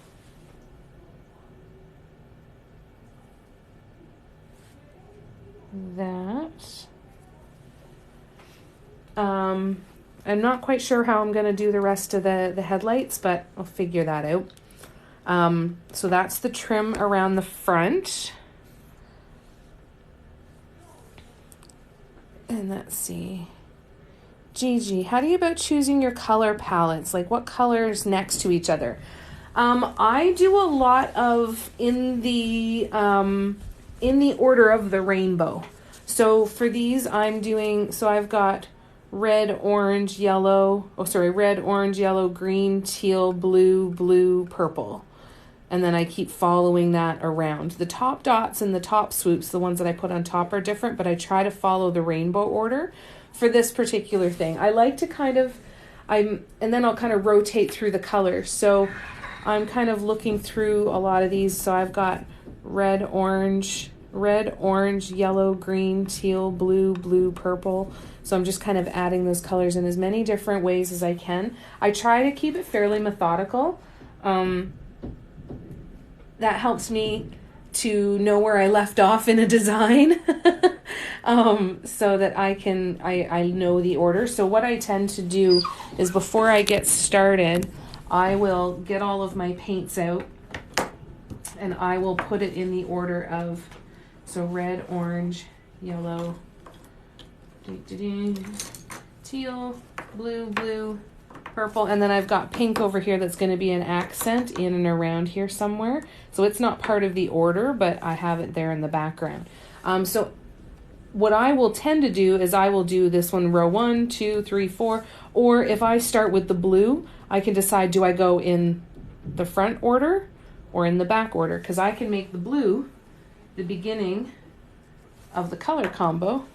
that. I'm not quite sure how I'm going to do the rest of the headlights, but I'll figure that out. So that's the trim around the front. And let's see. Gigi, how do you about choosing your color palettes? Like what colors next to each other? I do a lot of in the order of the rainbow. So for these I've got red, orange, yellow, green, teal, blue, purple. And then I keep following that around. The top dots and the top swoops, the ones that I put on top, are different, but I try to follow the rainbow order for this particular thing. I like to and then I'll kind of rotate through the colors. So I'm kind of looking through a lot of these. So I've got red, orange, yellow, green, teal, blue, purple. So I'm just kind of adding those colors in as many different ways as I can. I try to keep it fairly methodical. That helps me to know where I left off in a design so that I know the order. So what I tend to do is before I get started, I will get all of my paints out and I will put it in the order of, so red, orange, yellow, teal, blue, purple, and then I've got pink over here that's going to be an accent in and around here somewhere. So it's not part of the order, but I have it there in the background. So what I will tend to do is I will do this one row 1, 2, 3, 4, or if I start with the blue, I can decide, do I go in the front order or in the back order? Because I can make the blue the beginning of the color combo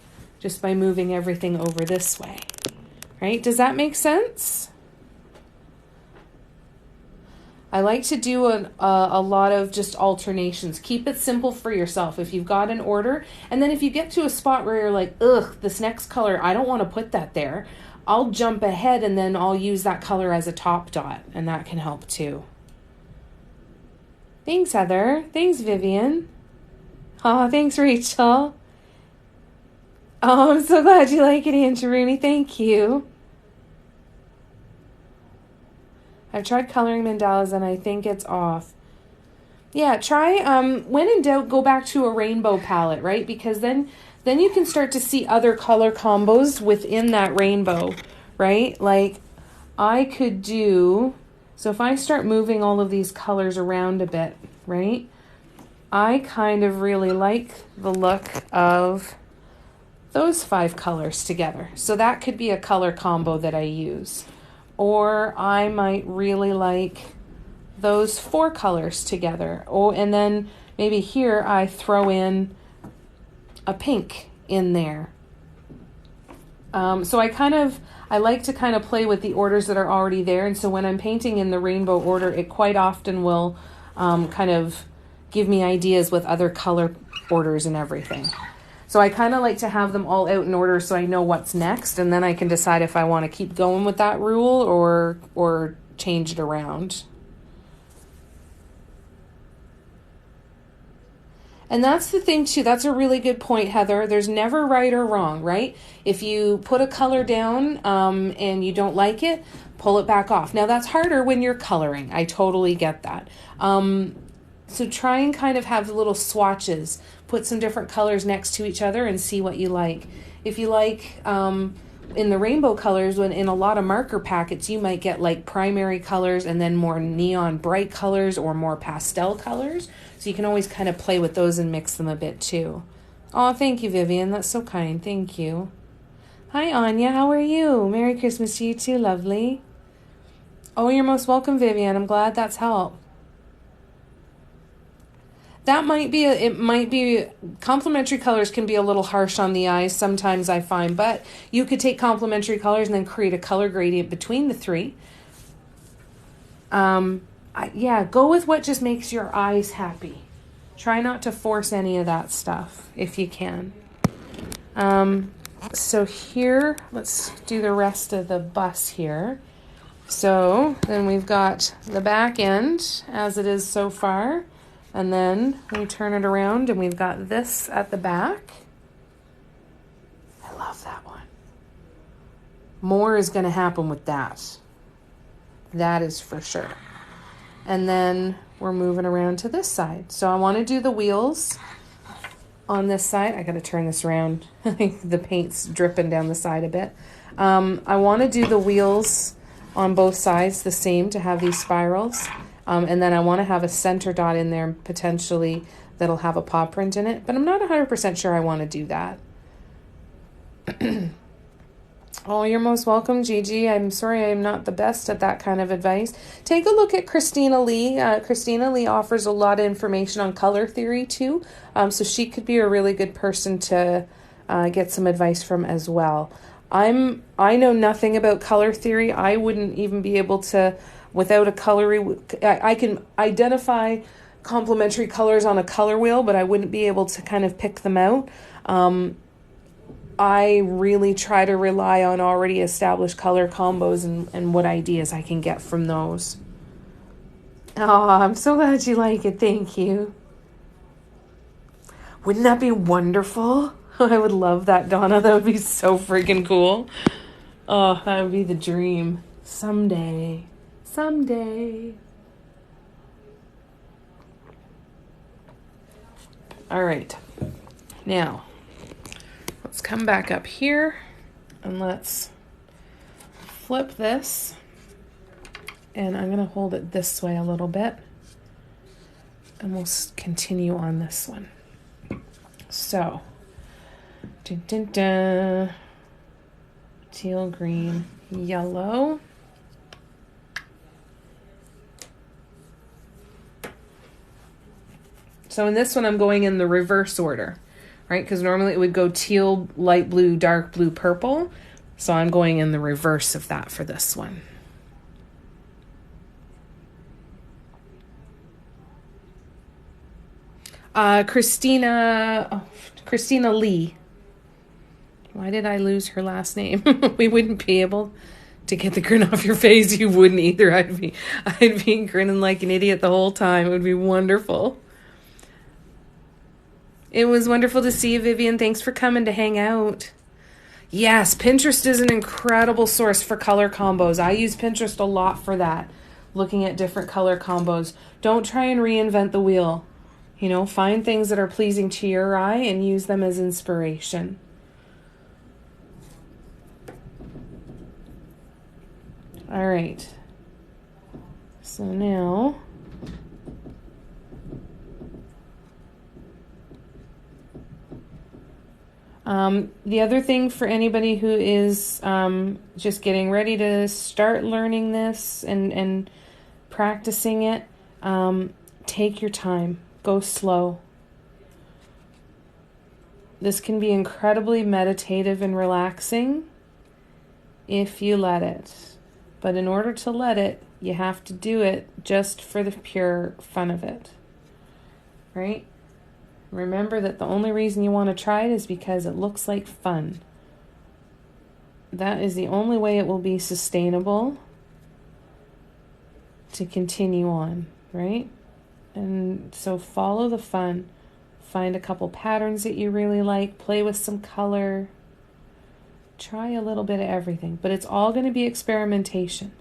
just by moving everything over this way. Right? Does that make sense? I like to do a lot of just alternations. Keep it simple for yourself. If you've got an order, and then if you get to a spot where you're like, ugh, this next color, I don't want to put that there, I'll jump ahead and then I'll use that color as a top dot, and that can help too. Thanks, Heather. Thanks, Vivian. Oh, thanks, Rachel. Oh, I'm so glad you like it, Angelini. Thank you. I've tried coloring mandalas and I think it's off. Yeah, try, when in doubt, go back to a rainbow palette, right? Because then you can start to see other color combos within that rainbow, right? Like I could do, so if I start moving all of these colors around a bit, right? I kind of really like the look of those 5 colors together. So that could be a color combo that I use. Or I might really like those 4 colors together. Oh, and then maybe here I throw in a pink in there. So I like to kind of play with the orders that are already there. And so when I'm painting in the rainbow order, it quite often will kind of give me ideas with other color orders and everything. So I kind of like to have them all out in order so I know what's next, and then I can decide if I want to keep going with that rule or change it around. And that's the thing too. That's a really good point, Heather. There's never right or wrong, right? If you put a color down and you don't like it, pull it back off. Now that's harder when you're coloring. I totally get that. So try and kind of have little swatches. Put some different colors next to each other and see what you like. If you like, in the rainbow colors, when in a lot of marker packets, you might get like primary colors and then more neon bright colors or more pastel colors. So you can always kind of play with those and mix them a bit too. Oh, thank you, Vivian. That's so kind. Thank you. Hi, Anya. How are you? Merry Christmas to you too, lovely. Oh, you're most welcome, Vivian. I'm glad that's helped. That might be, complementary colors can be a little harsh on the eyes sometimes, I find, but you could take complementary colors and then create a color gradient between the 3. Yeah, go with what just makes your eyes happy. Try not to force any of that stuff if you can. So here, let's do the rest of the bus here. So then we've got the back end as it is so far. And then we turn it around and we've got this at the back. I love that one. More is going to happen with that. That is for sure. And then we're moving around to this side. So I want to do the wheels on this side. I got to turn this around. The paint's dripping down the side a bit. I want to do the wheels on both sides the same to have these spirals. And then I want to have a center dot in there potentially that'll have a paw print in it. But I'm not 100% sure I want to do that. Oh, you're most welcome, Gigi. I'm sorry I'm not the best at that kind of advice. Take a look at Christina Lee. Christina Lee offers a lot of information on color theory too. So she could be a really good person to get some advice from as well. I know nothing about color theory. I wouldn't even be able to, without a coloring, I can identify complementary colors on a color wheel, but I wouldn't be able to kind of pick them out. I really try to rely on already established color combos and what ideas I can get from those. Oh, I'm so glad you like it. Thank you. Wouldn't that be wonderful? I would love that, Donna. That would be so freaking cool. Oh, that would be the dream. Someday. All right. Now, let's come back up here and let's flip this. And I'm going to hold it this way a little bit. And we'll continue on this one. So, dun, dun, dun. Teal, green, yellow. So in this one, I'm going in the reverse order, right? Because normally it would go teal, light blue, dark blue, purple. So I'm going in the reverse of that for this one. Christina Lee. Why did I lose her last name? We wouldn't be able to get the grin off your face. You wouldn't either. I'd be grinning like an idiot the whole time. It would be wonderful. It was wonderful to see you, Vivian. Thanks for coming to hang out. Yes, Pinterest is an incredible source for color combos. I use Pinterest a lot for that, looking at different color combos. Don't try and reinvent the wheel. You know, find things that are pleasing to your eye and use them as inspiration. All right. So now the other thing for anybody who is just getting ready to start learning this and practicing it, take your time. Go slow. This can be incredibly meditative and relaxing if you let it. But in order to let it, you have to do it just for the pure fun of it. Right? Remember that the only reason you want to try it is because it looks like fun. That is the only way it will be sustainable to continue on, right? And so follow the fun. Find a couple patterns that you really like. Play with some color. Try a little bit of everything. But it's all going to be experimentation.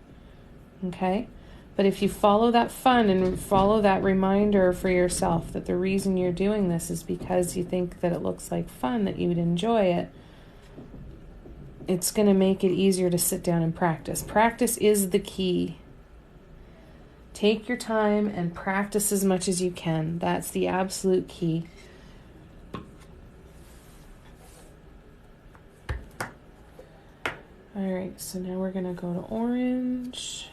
Okay? But if you follow that fun and follow that reminder for yourself that the reason you're doing this is because you think that it looks like fun, that you would enjoy it, it's going to make it easier to sit down and practice. Practice is the key. Take your time and practice as much as you can. That's the absolute key. All right, so now we're going to go to orange.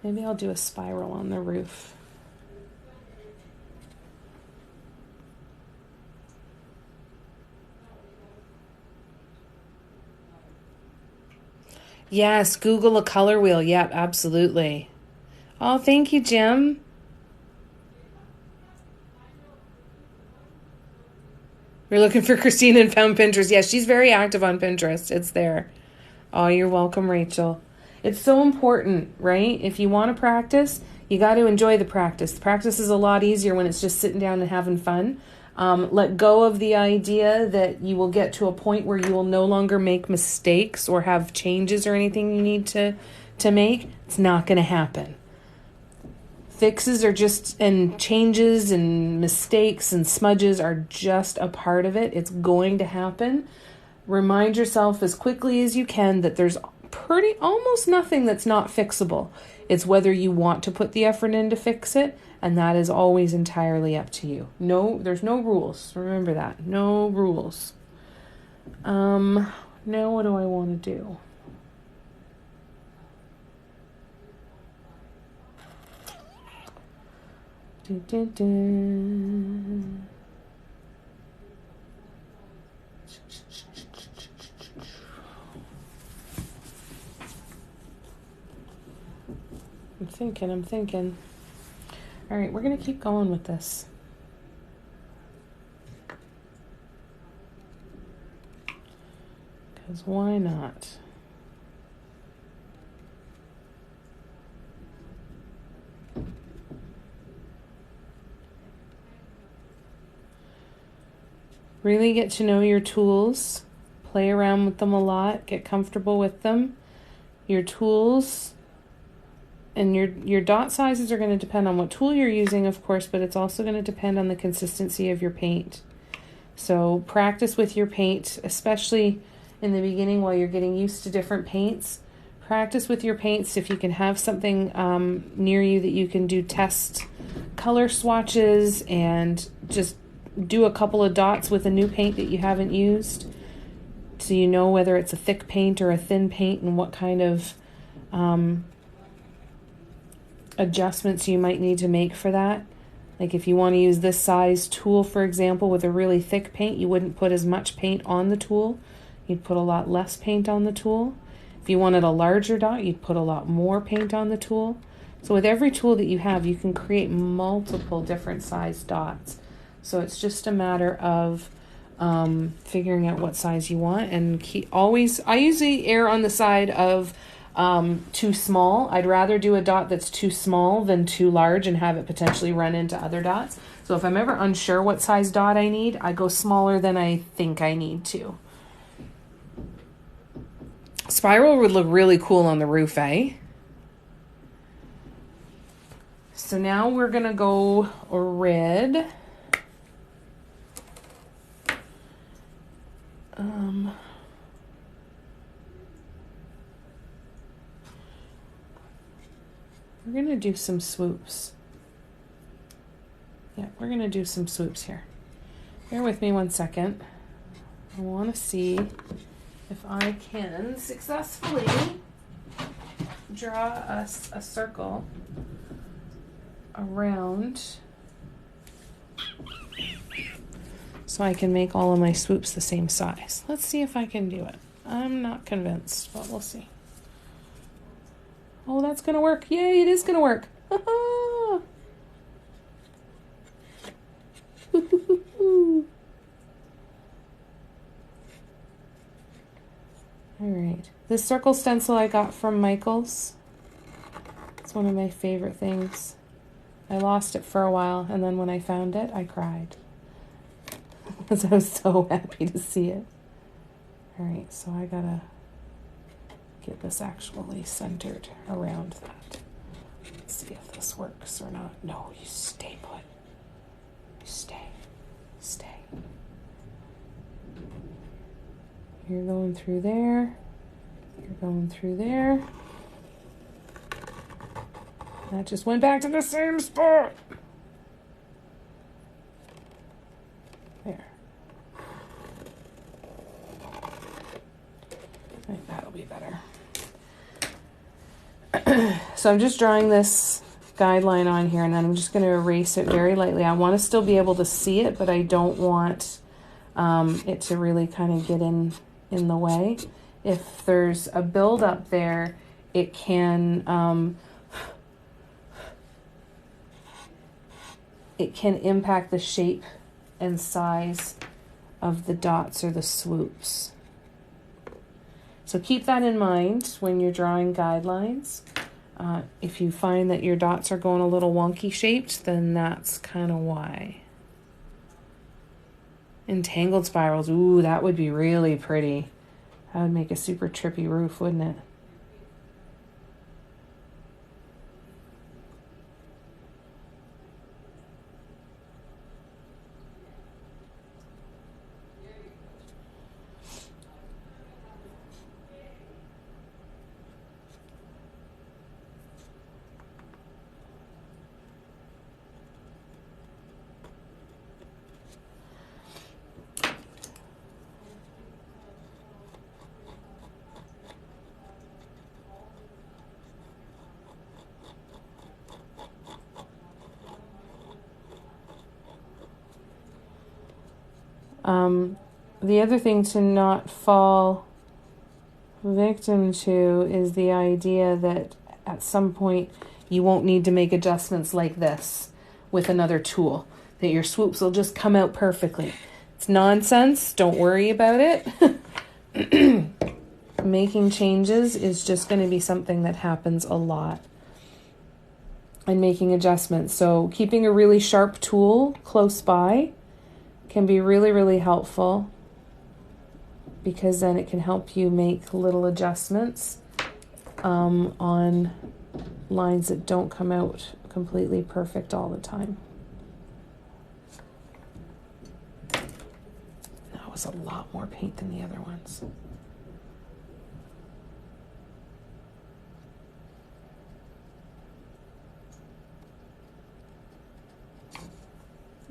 Maybe I'll do a spiral on the roof. Yes, Google a color wheel. Yep, absolutely. Oh, thank you, Jim. We're looking for Christina and found Pinterest. Yes, she's very active on Pinterest. It's there. Oh, you're welcome, Rachel. It's so important, right? If you want to practice, you got to enjoy the practice. The practice is a lot easier when it's just sitting down and having fun. Let go of the idea that you will get to a point where you will no longer make mistakes or have changes or anything you need to make. It's not going to happen. Fixes are just, and changes and mistakes and smudges are just a part of it. It's going to happen. Remind yourself as quickly as you can that there's almost nothing that's not fixable. It's whether you want to put the effort in to fix it, and that is always entirely up to you. No, there's no rules. Remember that. No rules. Now what do I want to do? I'm thinking. All right, we're going to keep going with this. Because why not? Really get to know your tools. Play around with them a lot. Get comfortable with them. Your tools and your dot sizes are going to depend on what tool you're using, of course, but it's also going to depend on the consistency of your paint. So practice with your paint, especially in the beginning while you're getting used to different paints. Practice with your paints. If you can have something near you that you can do test color swatches and just do a couple of dots with a new paint that you haven't used, so you know whether it's a thick paint or a thin paint and what kind of adjustments you might need to make for that. Like if you want to use this size tool, for example, with a really thick paint, you wouldn't put as much paint on the tool. You'd put a lot less paint on the tool. If you wanted a larger dot, you'd put a lot more paint on the tool. So with every tool that you have, you can create multiple different size dots. So it's just a matter of figuring out what size you want, and I usually err on the side of too small. I'd rather do a dot that's too small than too large and have it potentially run into other dots. So if I'm ever unsure what size dot I need, I go smaller than I think I need to. Spiral would look really cool on the roof, eh? So now we're gonna go red. We're going to do some swoops. Yeah, we're going to do some swoops here. Bear with me 1 second. I want to see if I can successfully draw us a circle around so I can make all of my swoops the same size. Let's see if I can do it. I'm not convinced, but we'll see. Oh, that's going to work. Yay, it is going to work. All right. This circle stencil I got from Michaels. It's one of my favorite things. I lost it for a while, and then when I found it, I cried. Because I was so happy to see it. All right, so I gotta get this actually centered around that. Let's see if this works or not. No, you stay put. You stay. Stay. You're going through there. You're going through there. That just went back to the same spot. There. I think that'll be better. So I'm just drawing this guideline on here, and then I'm just going to erase it very lightly. I want to still be able to see it, but I don't want it to really kind of get in the way. If there's a buildup there, it can impact the shape and size of the dots or the swoops. So keep that in mind when you're drawing guidelines. If you find that your dots are going a little wonky shaped, then that's kind of why. Entangled spirals, ooh, that would be really pretty. That would make a super trippy roof, wouldn't it? The other thing to not fall victim to is the idea that at some point you won't need to make adjustments like this with another tool, that your swoops will just come out perfectly. It's nonsense. Don't worry about it. Making changes is just going to be something that happens a lot. And making adjustments. So keeping a really sharp tool close by can be really, really helpful, because then it can help you make little adjustments on lines that don't come out completely perfect all the time. That was a lot more paint than the other ones.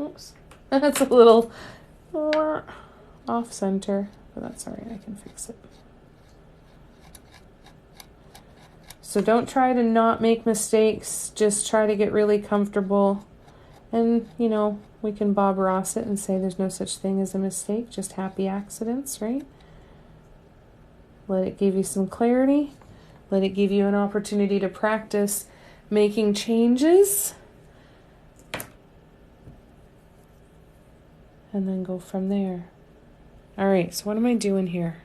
Oops. That's a little off center, but that's all right. I can fix it. So don't try to not make mistakes. Just try to get really comfortable. And, you know, we can Bob Ross it and say there's no such thing as a mistake, just happy accidents, right? Let it give you some clarity. Let it give you an opportunity to practice making changes. And then go from there. All right, so what am I doing here?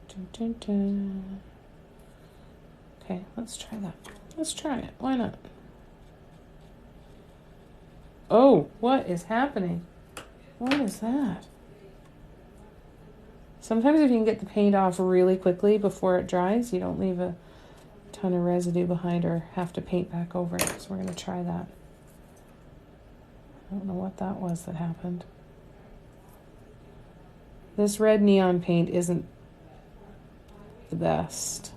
Dun, dun, dun. Okay, let's try that. Let's try it. Why not? Oh, what is happening? What is that? Sometimes if you can get the paint off really quickly before it dries, you don't leave a ton of residue behind or have to paint back over it. So we're going to try that. I don't know what that was that happened. This red neon paint isn't the best.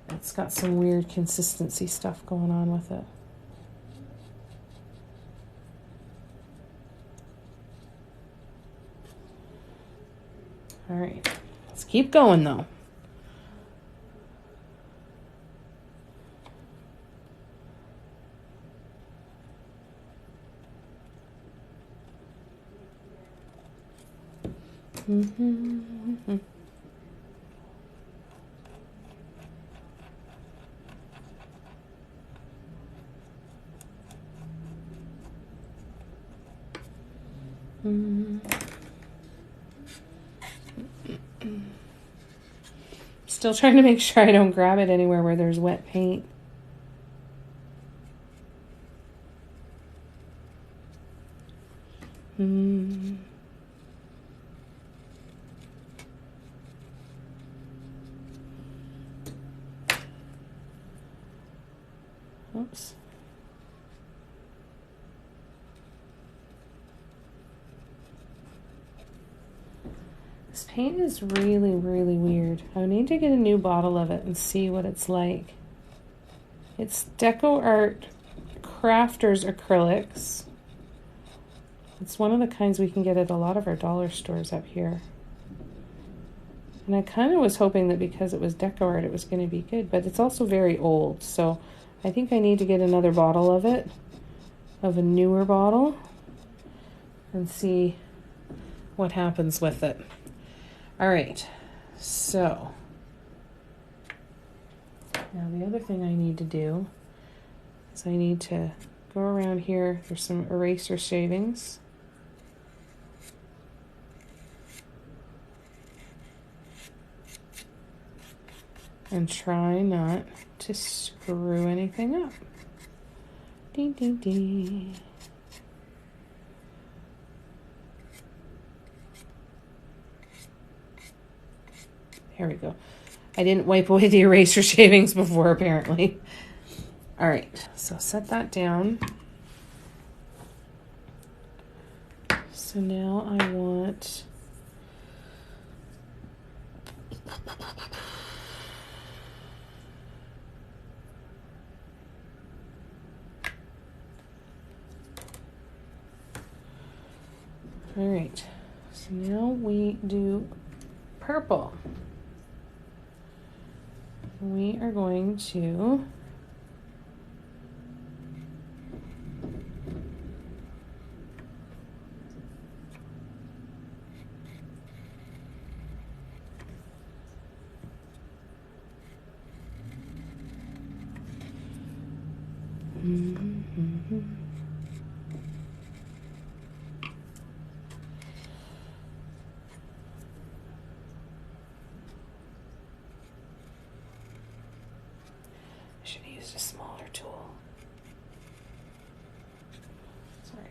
It's got some weird consistency stuff going on with it. All right, let's keep going though. Mm-hmm. Still trying to make sure I don't grab it anywhere where there's wet paint. Oops. This paint is really, really weird. I need to get a new bottle of it and see what it's like. It's DecoArt Crafters Acrylics. It's one of the kinds we can get at a lot of our dollar stores up here. And I kind of was hoping that because it was DecoArt it was going to be good, but it's also very old. So I think I need to get another bottle of it, of a newer bottle, and see what happens with it. All right, so now the other thing I need to do is I need to go around here. There's some eraser shavings. And try not to screw anything up. Ding, ding, ding. There we go. I didn't wipe away the eraser shavings before, apparently. All right, so set that down. So now I want... All right, so now we do purple. We are going to should have used a smaller tool. Sorry.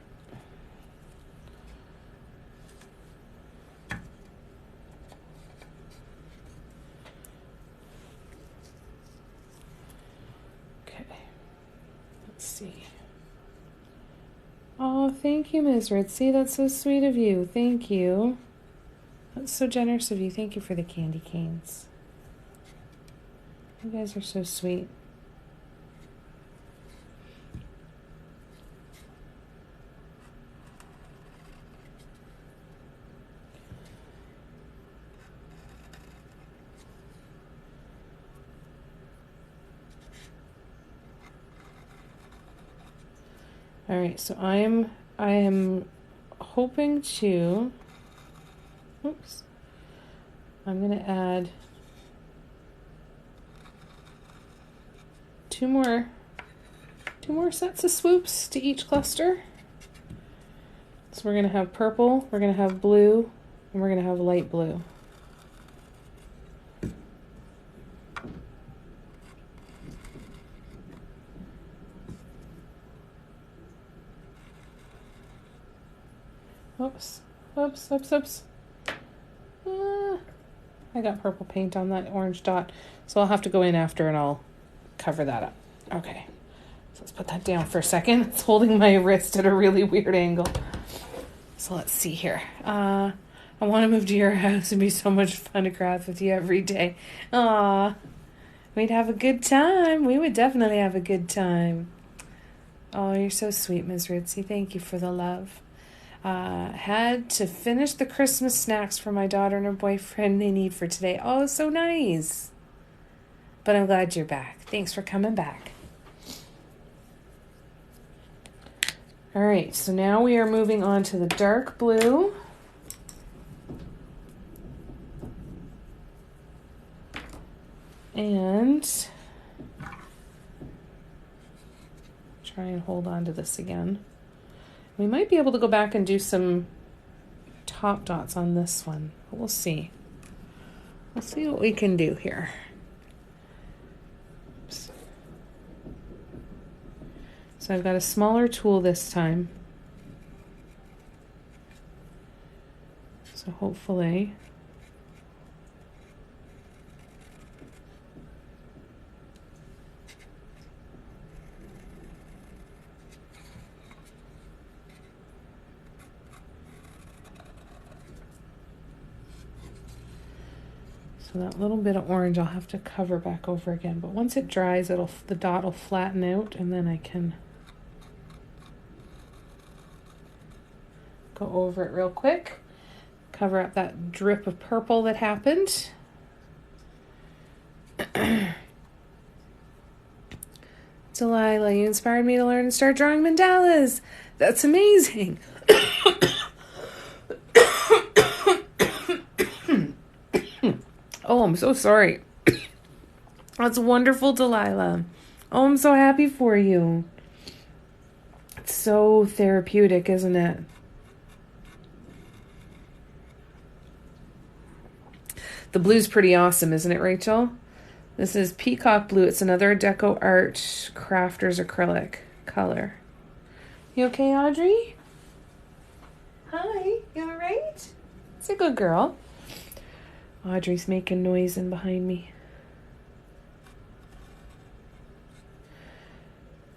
Okay. Let's see. Oh, thank you, Ms. Ritzy. That's so sweet of you. Thank you. That's so generous of you. Thank you for the candy canes. You guys are so sweet. All right, so I am hoping to, oops, I'm going to add two more sets of swoops to each cluster. So we're going to have purple, we're going to have blue, and we're going to have light blue. Oops, oops, oops, oops. I got purple paint on that orange dot, so I'll have to go in after and I'll cover that up. Okay, let's put that down for a second. It's holding my wrist at a really weird angle. So let's see here. I want to move to your house. It'd be so much fun to craft with you every day. Aw, we'd have a good time. We would definitely have a good time. Oh, you're so sweet, Ms. Ritzy. Thank you for the love. Had to finish the Christmas snacks for my daughter and her boyfriend they need for today. Oh, so nice. But I'm glad you're back. Thanks for coming back. All right, so now we are moving on to the dark blue. And try and hold on to this again. We might be able to go back and do some top dots on this one. But we'll see. We'll see what we can do here. Oops. So I've got a smaller tool this time. So hopefully so that little bit of orange I'll have to cover back over again, but once it dries, the dot will flatten out, and then I can go over it real quick, cover up that drip of purple that happened. Delilah, you inspired me to learn and start drawing mandalas. That's amazing. Oh, I'm so sorry. That's wonderful, Delilah. Oh, I'm so happy for you. It's so therapeutic, isn't it? The blue's pretty awesome, isn't it, Rachel? This is Peacock Blue. It's another Deco Art Crafters acrylic color. You okay, Audrey? Hi, you all right? It's a good girl. Audrey's making noise in behind me.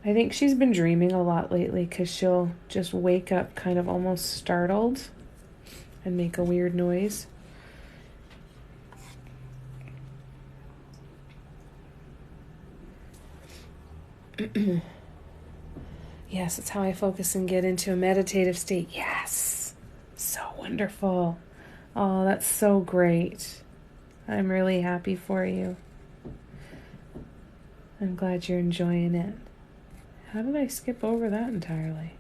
I think she's been dreaming a lot lately because she'll just wake up kind of almost startled and make a weird noise. Yes, it's how I focus and get into a meditative state. Yes, so wonderful. Oh, that's so great. I'm really happy for you. I'm glad you're enjoying it. How did I skip over that entirely?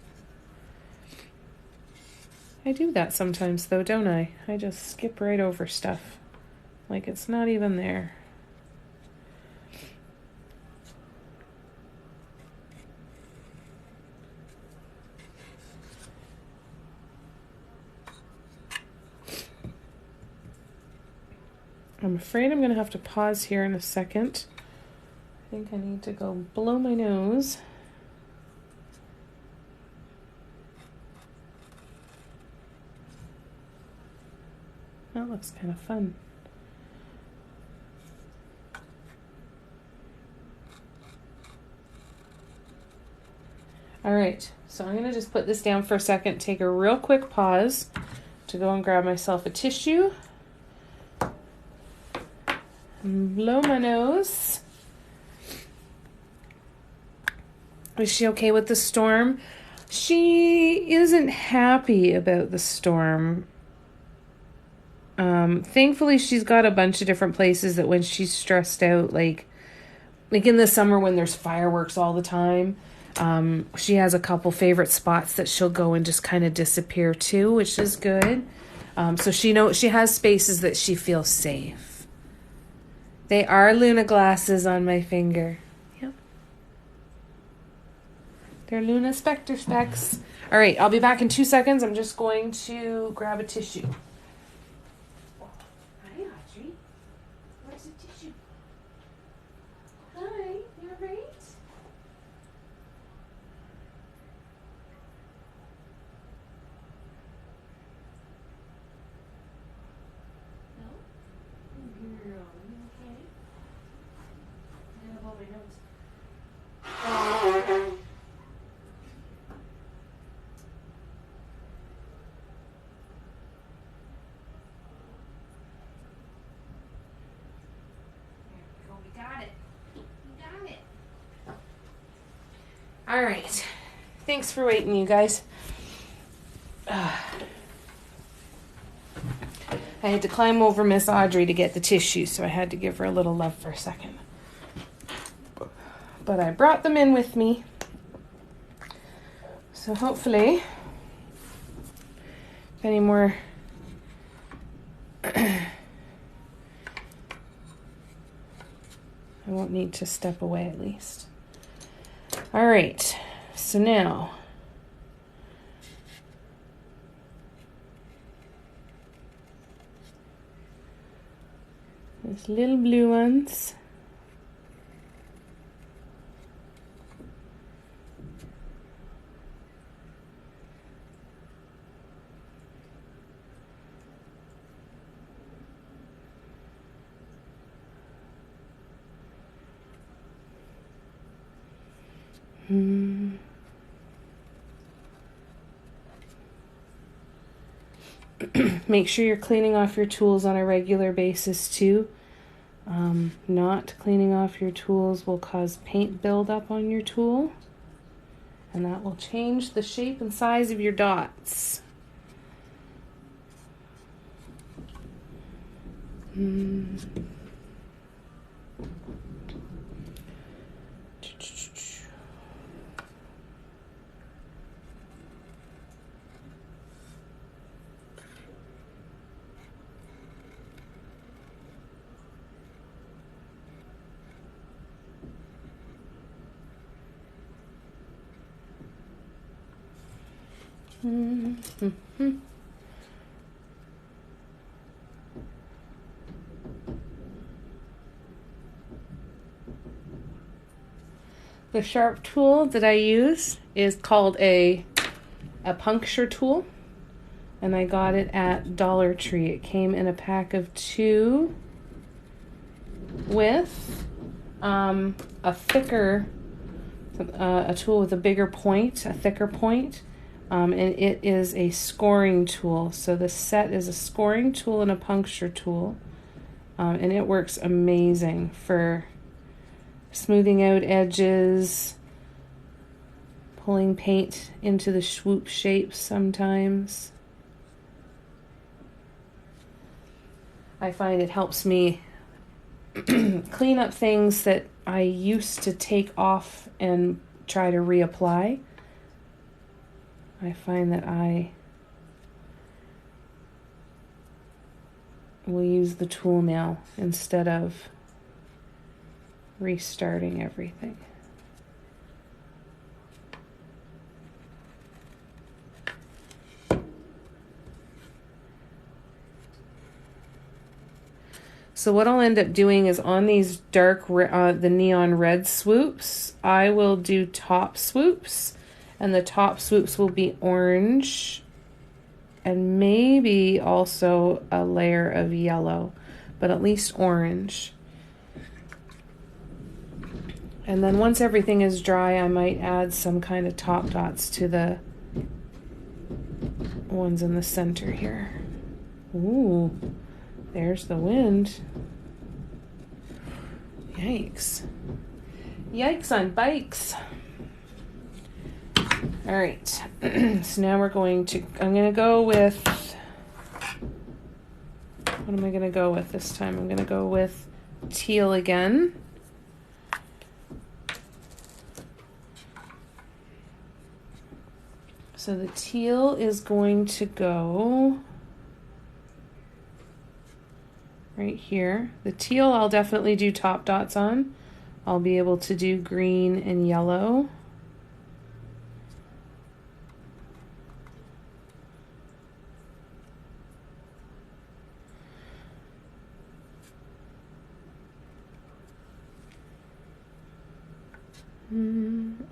I do that sometimes though, don't I? I just skip right over stuff. Like it's not even there. I'm afraid I'm going to have to pause here in a second. I think I need to go blow my nose. That looks kind of fun. All right, so I'm going to just put this down for a second, take a real quick pause to go and grab myself a tissue. Blow my nose. Is she okay with the storm? She isn't happy about the storm. Thankfully, she's got a bunch of different places that when she's stressed out, like in the summer when there's fireworks all the time, she has a couple favorite spots that she'll go and just kind of disappear to, which is good. So she has spaces that she feels safe. They are Luna glasses on my finger. Yep. They're Luna Spectre specs. All right, I'll be back in 2 seconds. I'm just going to grab a tissue. Hi, Audrey. Where's the tissue? Hi, you all right? No? Girl. Okay. I'm gonna blow my nose. All right. Thanks for waiting, you guys. I had to climb over Miss Audrey to get the tissue, so I had to give her a little love for a second. But I brought them in with me. So hopefully, if any more I won't need to step away at least. All right, so now these little blue ones. Make sure you're cleaning off your tools on a regular basis too. Not cleaning off your tools will cause paint buildup on your tool, and that will change the shape and size of your dots. The sharp tool that I use is called a puncture tool, and I got it at Dollar Tree. It came in a pack of 2 with a thicker, a tool with a bigger point, a thicker point, and it is a scoring tool. So the set is a scoring tool and a puncture tool, and it works amazing for smoothing out edges, pulling paint into the swoop shapes sometimes. I find it helps me clean up things that I used to take off and try to reapply. I find that I will use the tool now instead of restarting everything. So what I'll end up doing is on these dark, the neon red swoops, I will do top swoops, and the top swoops will be orange and maybe also a layer of yellow, but at least orange. And then once everything is dry, I might add some kind of top dots to the ones in the center here. Ooh, there's the wind. Yikes. Yikes on bikes. All right, so now I'm going to go with, what am I going to go with this time? I'm going to go with teal again. So the teal is going to go right here. The teal I'll definitely do top dots on. I'll be able to do green and yellow.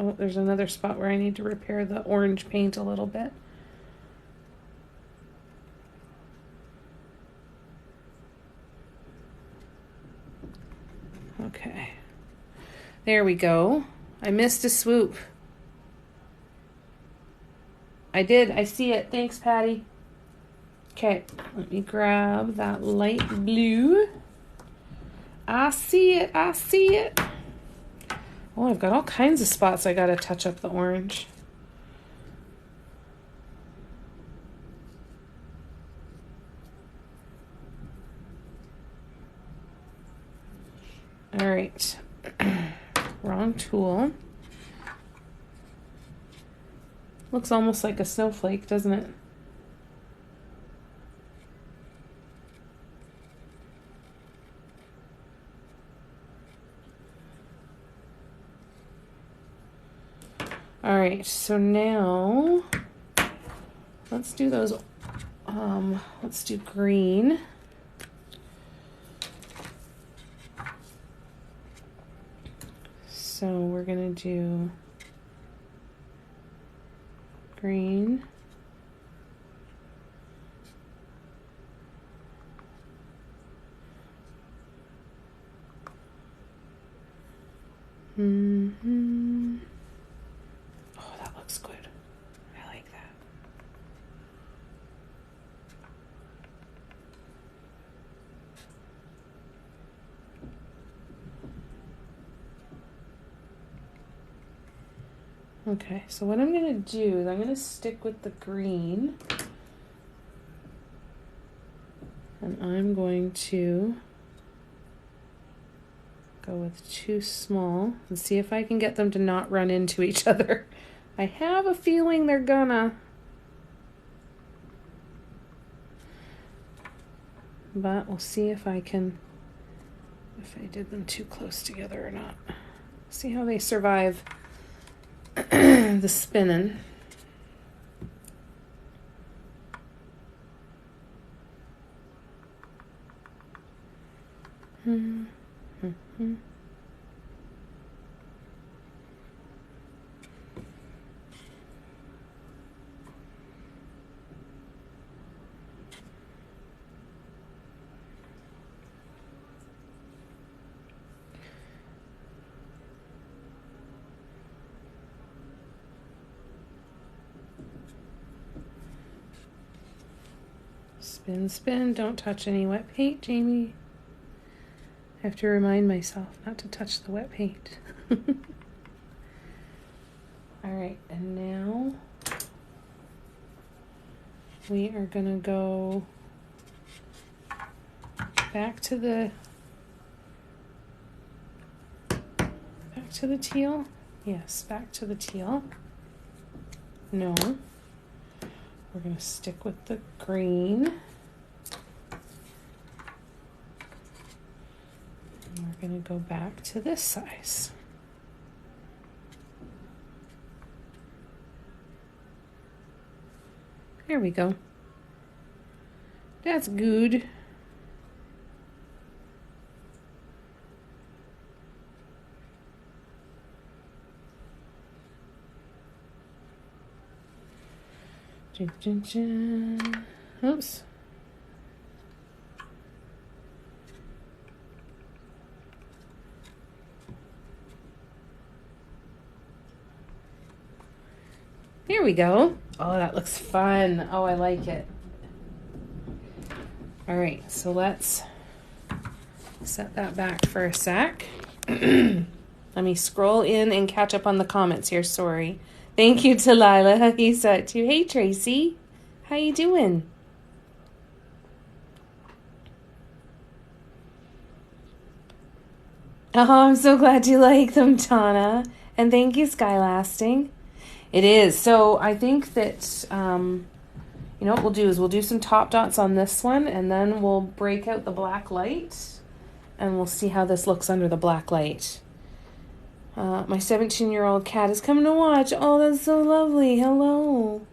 Oh, there's another spot where I need to repair the orange paint a little bit. Okay. There we go. I missed a swoop. I did. I see it. Thanks, Patty. Okay, let me grab that light blue. I see it. I see it. Oh, I've got all kinds of spots I gotta touch up the orange. All right, wrong tool. Looks almost like a snowflake, doesn't it? All right, so now let's do those, let's do green. So we're gonna do green. Mm-hmm. Oh, that looks good. I like that. Okay, so what I'm going to do is I'm going to stick with the green. And I'm going to go with two small and see if I can get them to not run into each other. I have a feeling they're gonna. But we'll see if I can, if I did them too close together or not. See how they survive the spinning. Spin, spin, don't touch any wet paint, Jamie. I have to remind myself not to touch the wet paint. All right, and now we are gonna go back to the teal. Yes, back to the teal. No, we're gonna stick with the green. And we're gonna go back to this size. There we go. That's good. Dun, dun, dun. Oops. Here we go. Oh, that looks fun. Oh, I like it. All right, so let's set that back for a sec. Let me scroll in and catch up on the comments here. Sorry. Thank you to Lila. He said too. Hey, Tracy. How you doing? Oh, I'm so glad you like them, Tana. And thank you, Skylasting. It is. So I think that, you know what we'll do is we'll do some top dots on this one, and then we'll break out the black light, and we'll see how this looks under the black light. My 17-year-old cat is coming to watch. Oh, that's so lovely. Hello.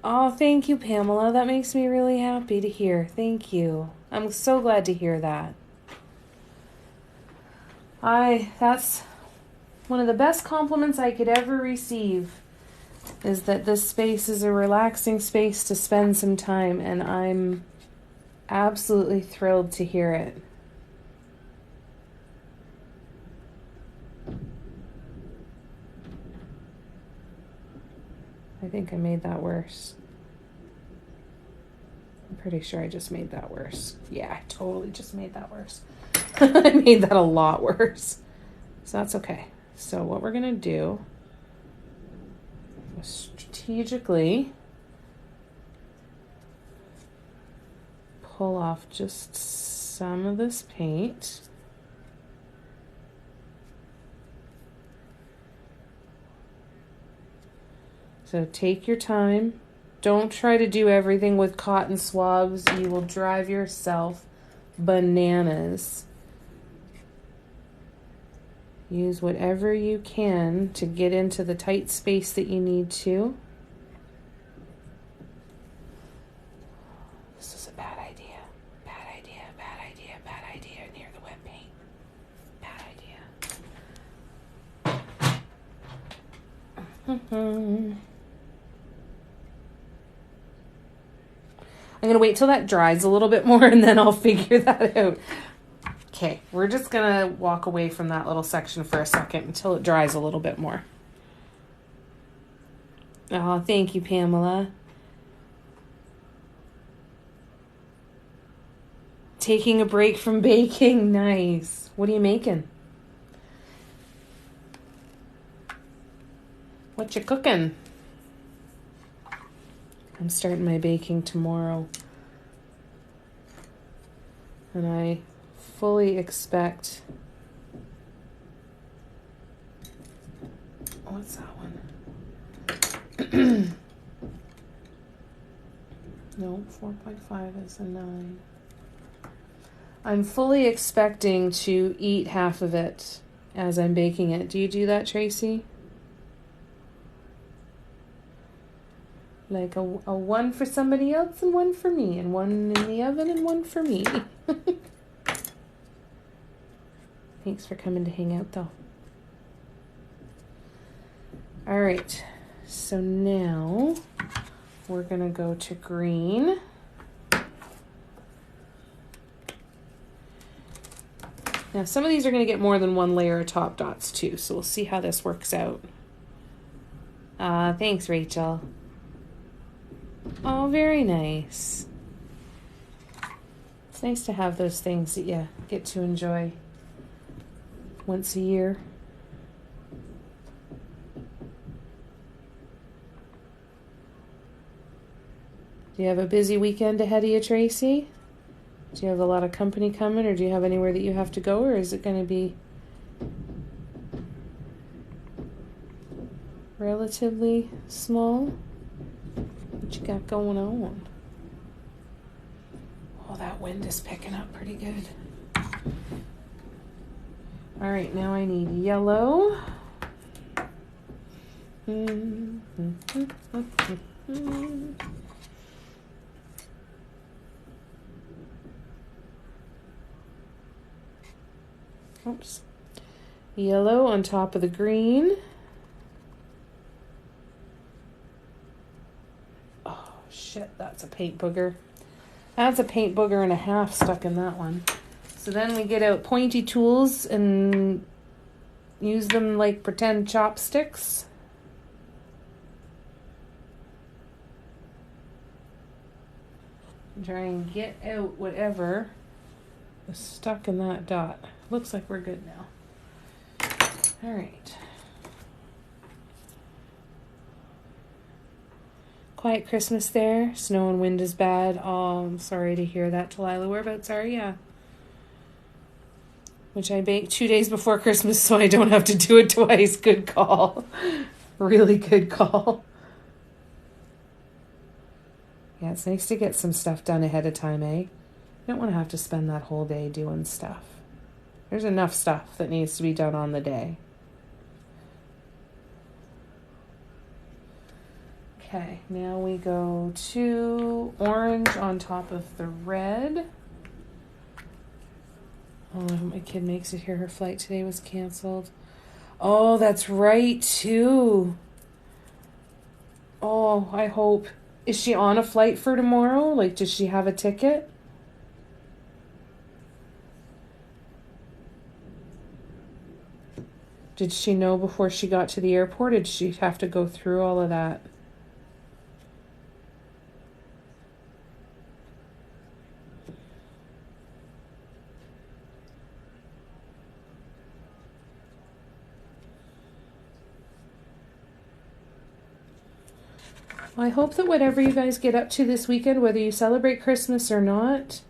Oh, thank you, Pamela. That makes me really happy to hear. Thank you. I'm so glad to hear that. That's one of the best compliments I could ever receive, is that this space is a relaxing space to spend some time, and I'm absolutely thrilled to hear it. I think I made that worse. I'm pretty sure I just made that worse. Yeah, I totally just made that worse. I made that a lot worse. So that's okay. So what we're going to do is strategically pull off just some of this paint. So take your time. Don't try to do everything with cotton swabs. You will drive yourself bananas. Use whatever you can to get into the tight space that you need to. This is a bad idea. Bad idea, bad idea, bad idea near the wet paint. Bad idea. I'm going to wait till that dries a little bit more and then I'll figure that out. Okay, we're just going to walk away from that little section for a second until it dries a little bit more. Oh, thank you, Pamela. Taking a break from baking. Nice. What are you making? What you cooking? I'm starting my baking tomorrow. And I fully expect... What's that one? No, 4.5 is a 9. I'm fully expecting to eat half of it as I'm baking it. Do you do that, Tracy? Like a one for somebody else and one for me, and one in the oven and one for me. Thanks for coming to hang out, though. All right, so now we're going to go to green. Now, some of these are going to get more than one layer of top dots, too, so we'll see how this works out. Thanks, Rachel. Oh, very nice. It's nice to have those things that you get to enjoy once a year. Do you have a busy weekend ahead of you, Tracy? Do you have a lot of company coming, or do you have anywhere that you have to go, or is it going to be relatively small? What you got going on? Oh, that wind is picking up pretty good. All right, now I need yellow. Oops. Yellow on top of the green. Oh, shit, that's a paint booger. That's a paint booger and a half stuck in that one. So then we get out pointy tools and use them like pretend chopsticks. Try and get out whatever is stuck in that dot. Looks like we're good now. All right. Quiet Christmas there. Snow and wind is bad. Oh, I'm sorry to hear that, Delilah. Whereabouts are you? Which I baked 2 days before Christmas, so I don't have to do it twice. Good call. Really good call. Yeah, it's nice to get some stuff done ahead of time, eh? You don't want to have to spend that whole day doing stuff. There's enough stuff that needs to be done on the day. Okay, now we go to orange on top of the red. Oh, my kid makes it here. Her flight today was canceled. Oh, that's right, too. Oh, I hope. Is she on a flight for tomorrow? Like, does she have a ticket? Did she know before she got to the airport? Did she have to go through all of that? I hope that whatever you guys get up to this weekend, whether you celebrate Christmas or not,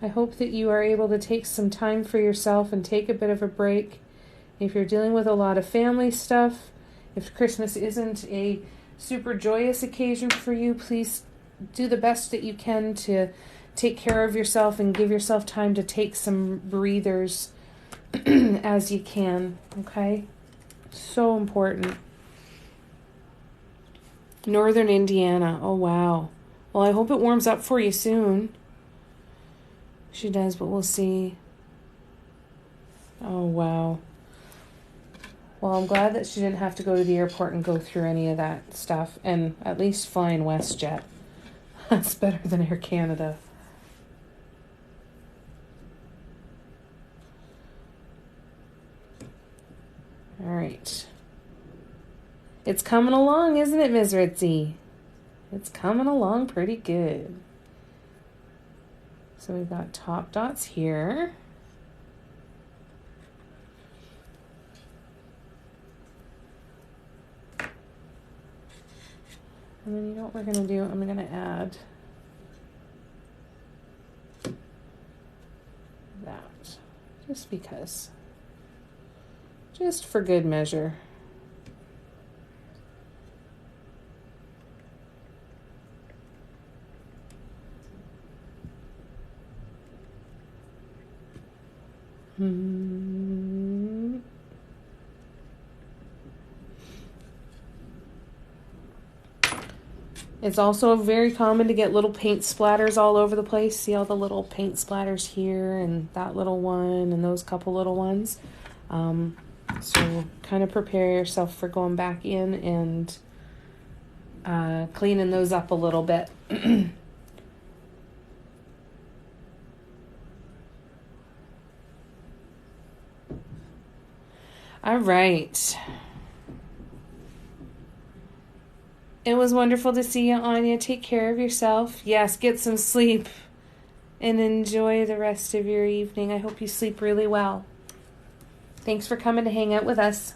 I hope that you are able to take some time for yourself and take a bit of a break. If you're dealing with a lot of family stuff, if Christmas isn't a super joyous occasion for you, please do the best that you can to take care of yourself and give yourself time to take some breathers as you can, okay? So important. Northern Indiana. Oh, wow. Well, I hope it warms up for you soon. She does, but we'll see. Oh, wow. Well, I'm glad that she didn't have to go to the airport and go through any of that stuff. And at least flying WestJet. That's better than Air Canada. All right. It's coming along, isn't it, Ms. Ritzy? It's coming along pretty good. So we've got top dots here. And then you know what we're going to do? I'm going to add that. Just because. Just for good measure. It's also very common to get little paint splatters all over the place. See all the little paint splatters here and that little one and those couple little ones. So kind of prepare yourself for going back in and cleaning those up a little bit. All right. It was wonderful to see you, Anya. Take care of yourself. Yes, get some sleep and enjoy the rest of your evening. I hope you sleep really well. Thanks for coming to hang out with us.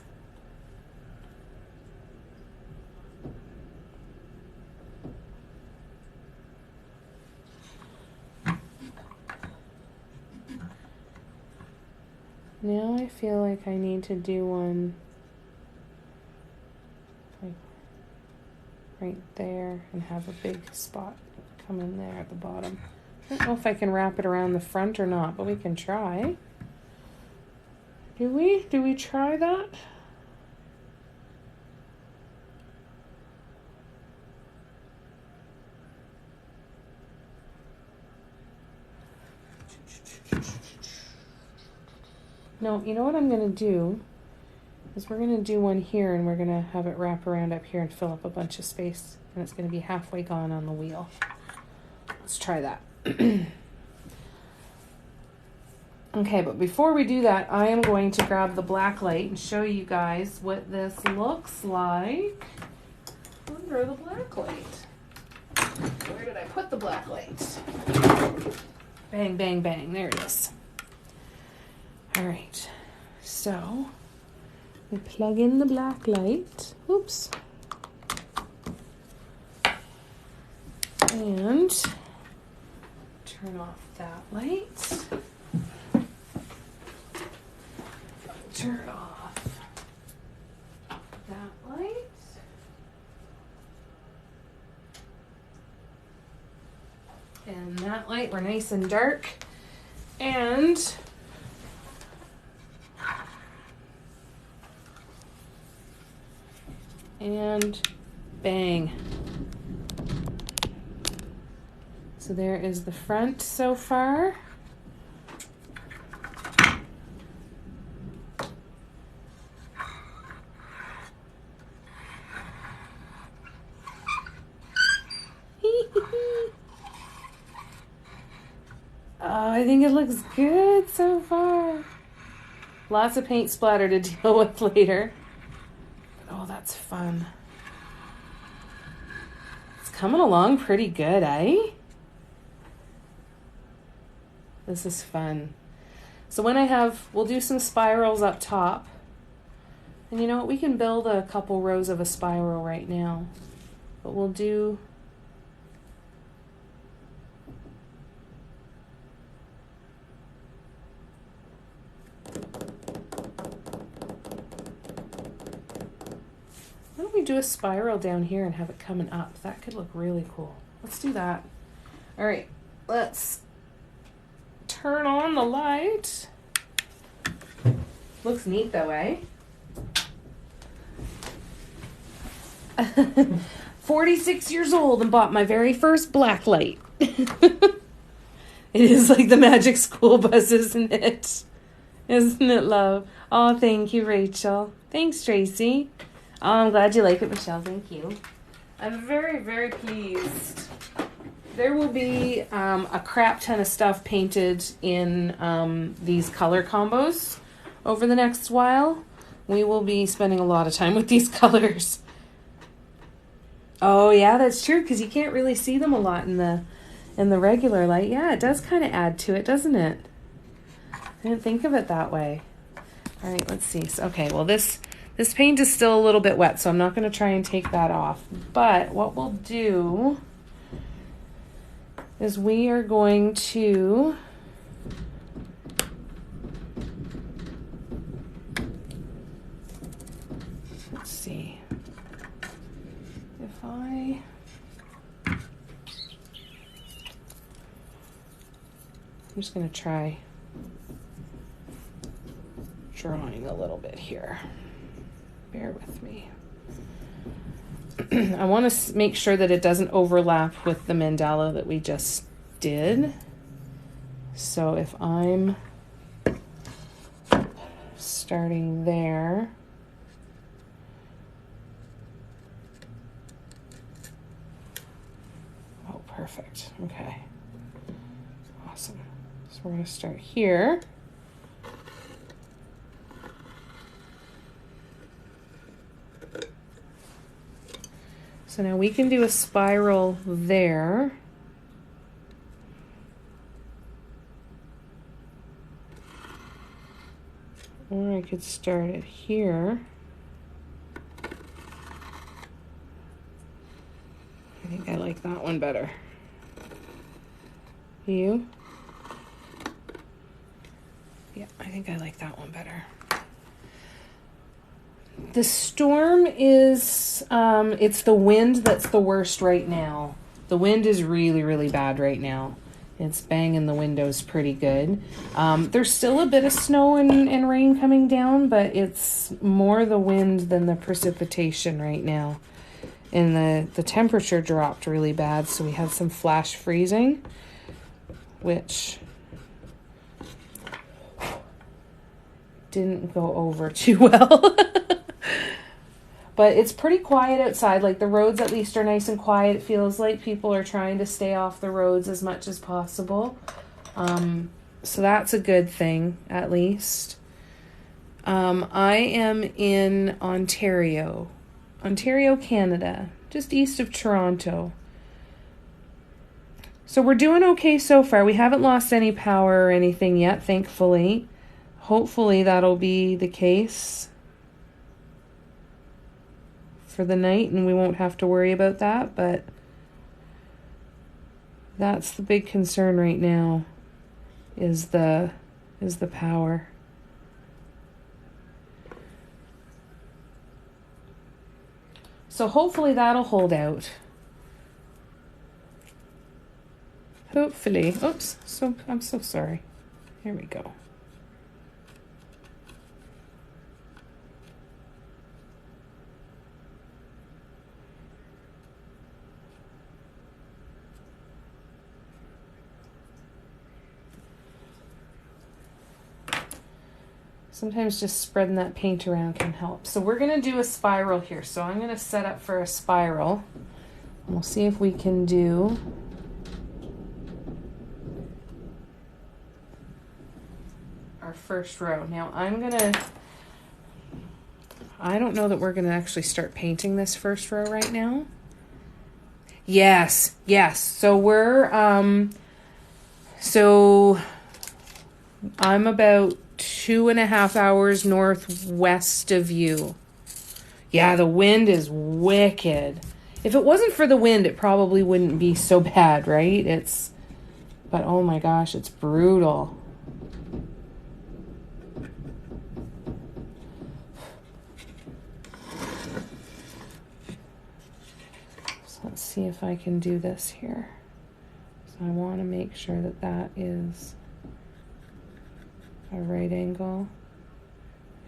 Now I feel like I need to do one like right there and have a big spot come in there at the bottom. I don't know if I can wrap it around the front or not, but we can try. Do we? Do we try that? No, you know what I'm going to do is we're going to do one here and we're going to have it wrap around up here and fill up a bunch of space. And it's going to be halfway gone on the wheel. Let's try that. Okay, but before we do that, I am going to grab the black light and show you guys what this looks like under the black light. Where did I put the black light? Bang, bang, bang. There it is. All right, so we plug in the black light. Oops. And turn off that light. Turn off that light. And that light, we're nice and dark. And bang. So there is the front so far. I think it looks good so far. Lots of paint splatter to deal with later. Oh, that's fun. It's coming along pretty good, eh? This is fun. So when we'll do some spirals up top. And you know what? We can build a couple rows of a spiral right now. but we'll do... Why don't we do a spiral down here and have it coming up? That could look really cool. Let's do that. All right, let's turn on the light. Looks neat though, eh? 46 years old and bought my very first black light. It is like the magic school bus, isn't it? Isn't it, love? Oh, thank you, Rachel. Thanks, Tracy. Oh, I'm glad you like it, Michelle. Thank you. I'm very, very pleased. There will be a crap ton of stuff painted in these color combos over the next while. We will be spending a lot of time with these colors. Oh, yeah, that's true, because you can't really see them a lot in the regular light. Yeah, it does kind of add to it, doesn't it? I didn't think of it that way. All right, let's see. So, okay, well, this paint is still a little bit wet, so I'm not going to try and take that off. But what we'll do is we are going to let's see if I'm just going to try drawing a little bit here. Bear with me. I want to make sure that it doesn't overlap with the mandala that we just did. So if I'm starting there, oh, perfect. Okay. Awesome. So we're going to start here. So now we can do a spiral there. Or I could start it here. I think I like that one better. You? Yeah, I think I like that one better. The storm is, it's the wind that's the worst right now. The wind is really, really bad right now. It's banging the windows pretty good. There's still a bit of snow and rain coming down, but it's more the wind than the precipitation right now. And the temperature dropped really bad, so we had some flash freezing, which didn't go over too well. But it's pretty quiet outside. Like, the roads at least are nice and quiet. It feels like people are trying to stay off the roads as much as possible. So that's a good thing, at least. I am in Ontario, Canada, just east of Toronto. So we're doing okay so far. We haven't lost any power or anything yet, thankfully. Hopefully that'll be the case for the night, and we won't have to worry about that, but that's the big concern right now, is the power. So hopefully that'll hold out. Hopefully. Oops, I'm so sorry. Here we go. Sometimes just spreading that paint around can help. So we're going to do a spiral here. So I'm going to set up for a spiral. And we'll see if we can do our first row. Now I don't know that we're going to actually start painting this first row right now. Yes. So I'm about 2.5 hours northwest of you. Yeah, the wind is wicked. If it wasn't for the wind, it probably wouldn't be so bad, right? But oh my gosh, it's brutal. So let's see if I can do this here. So I want to make sure that that is a right angle.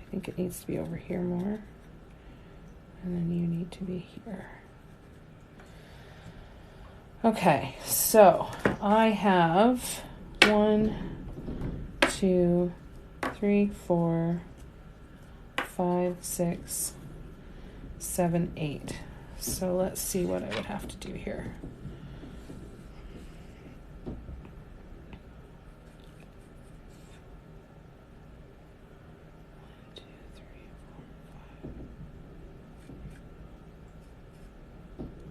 I think it needs to be over here more. And then you need to be here. Okay, so I have 1, 2, 3, 4, 5, 6, 7, 8. So let's see what I would have to do here.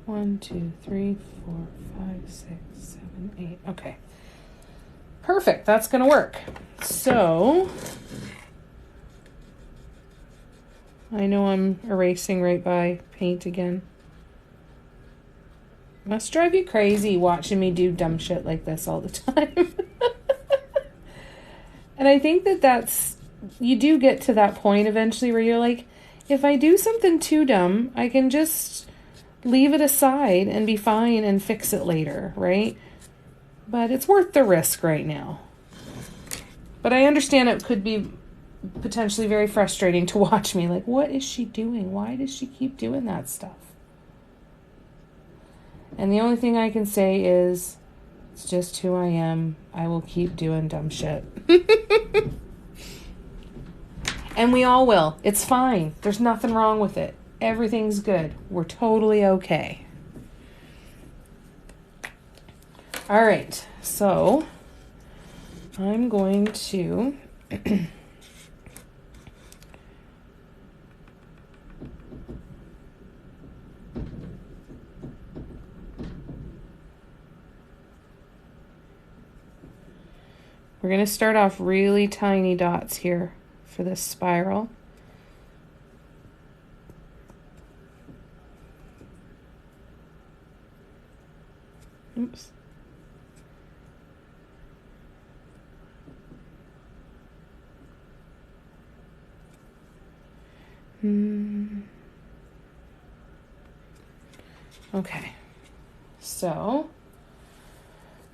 One, two, three, 4, 5, 6, 7, 8. Okay. Perfect. That's going to work. So I know I'm erasing right by paint again. Must drive you crazy watching me do dumb shit like this all the time. And I think that's, you do get to that point eventually where you're like, if I do something too dumb, I can just leave it aside and be fine and fix it later, right? But it's worth the risk right now. But I understand it could be potentially very frustrating to watch me. Like, what is she doing? Why does she keep doing that stuff? And the only thing I can say is, it's just who I am. I will keep doing dumb shit. And we all will. It's fine. There's nothing wrong with it. Everything's good. We're totally okay. All right, so I'm going to we're going to start off really tiny dots here for this spiral. Oops. Okay. So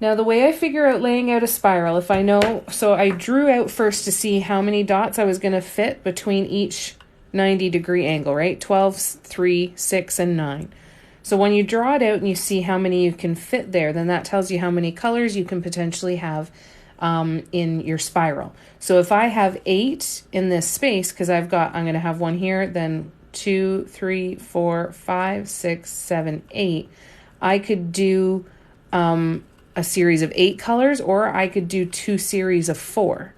now the way I figure out laying out a spiral, if I know, so I drew out first to see how many dots I was going to fit between each 90-degree angle, right? 12, 3, 6, and 9. So when you draw it out and you see how many you can fit there, then that tells you how many colors you can potentially have in your spiral. So if I have 8 in this space, because I'm going to have one here, then 2, 3, 4, 5, 6, 7, 8, I could do a series of 8 colors, or I could do 2 series of 4.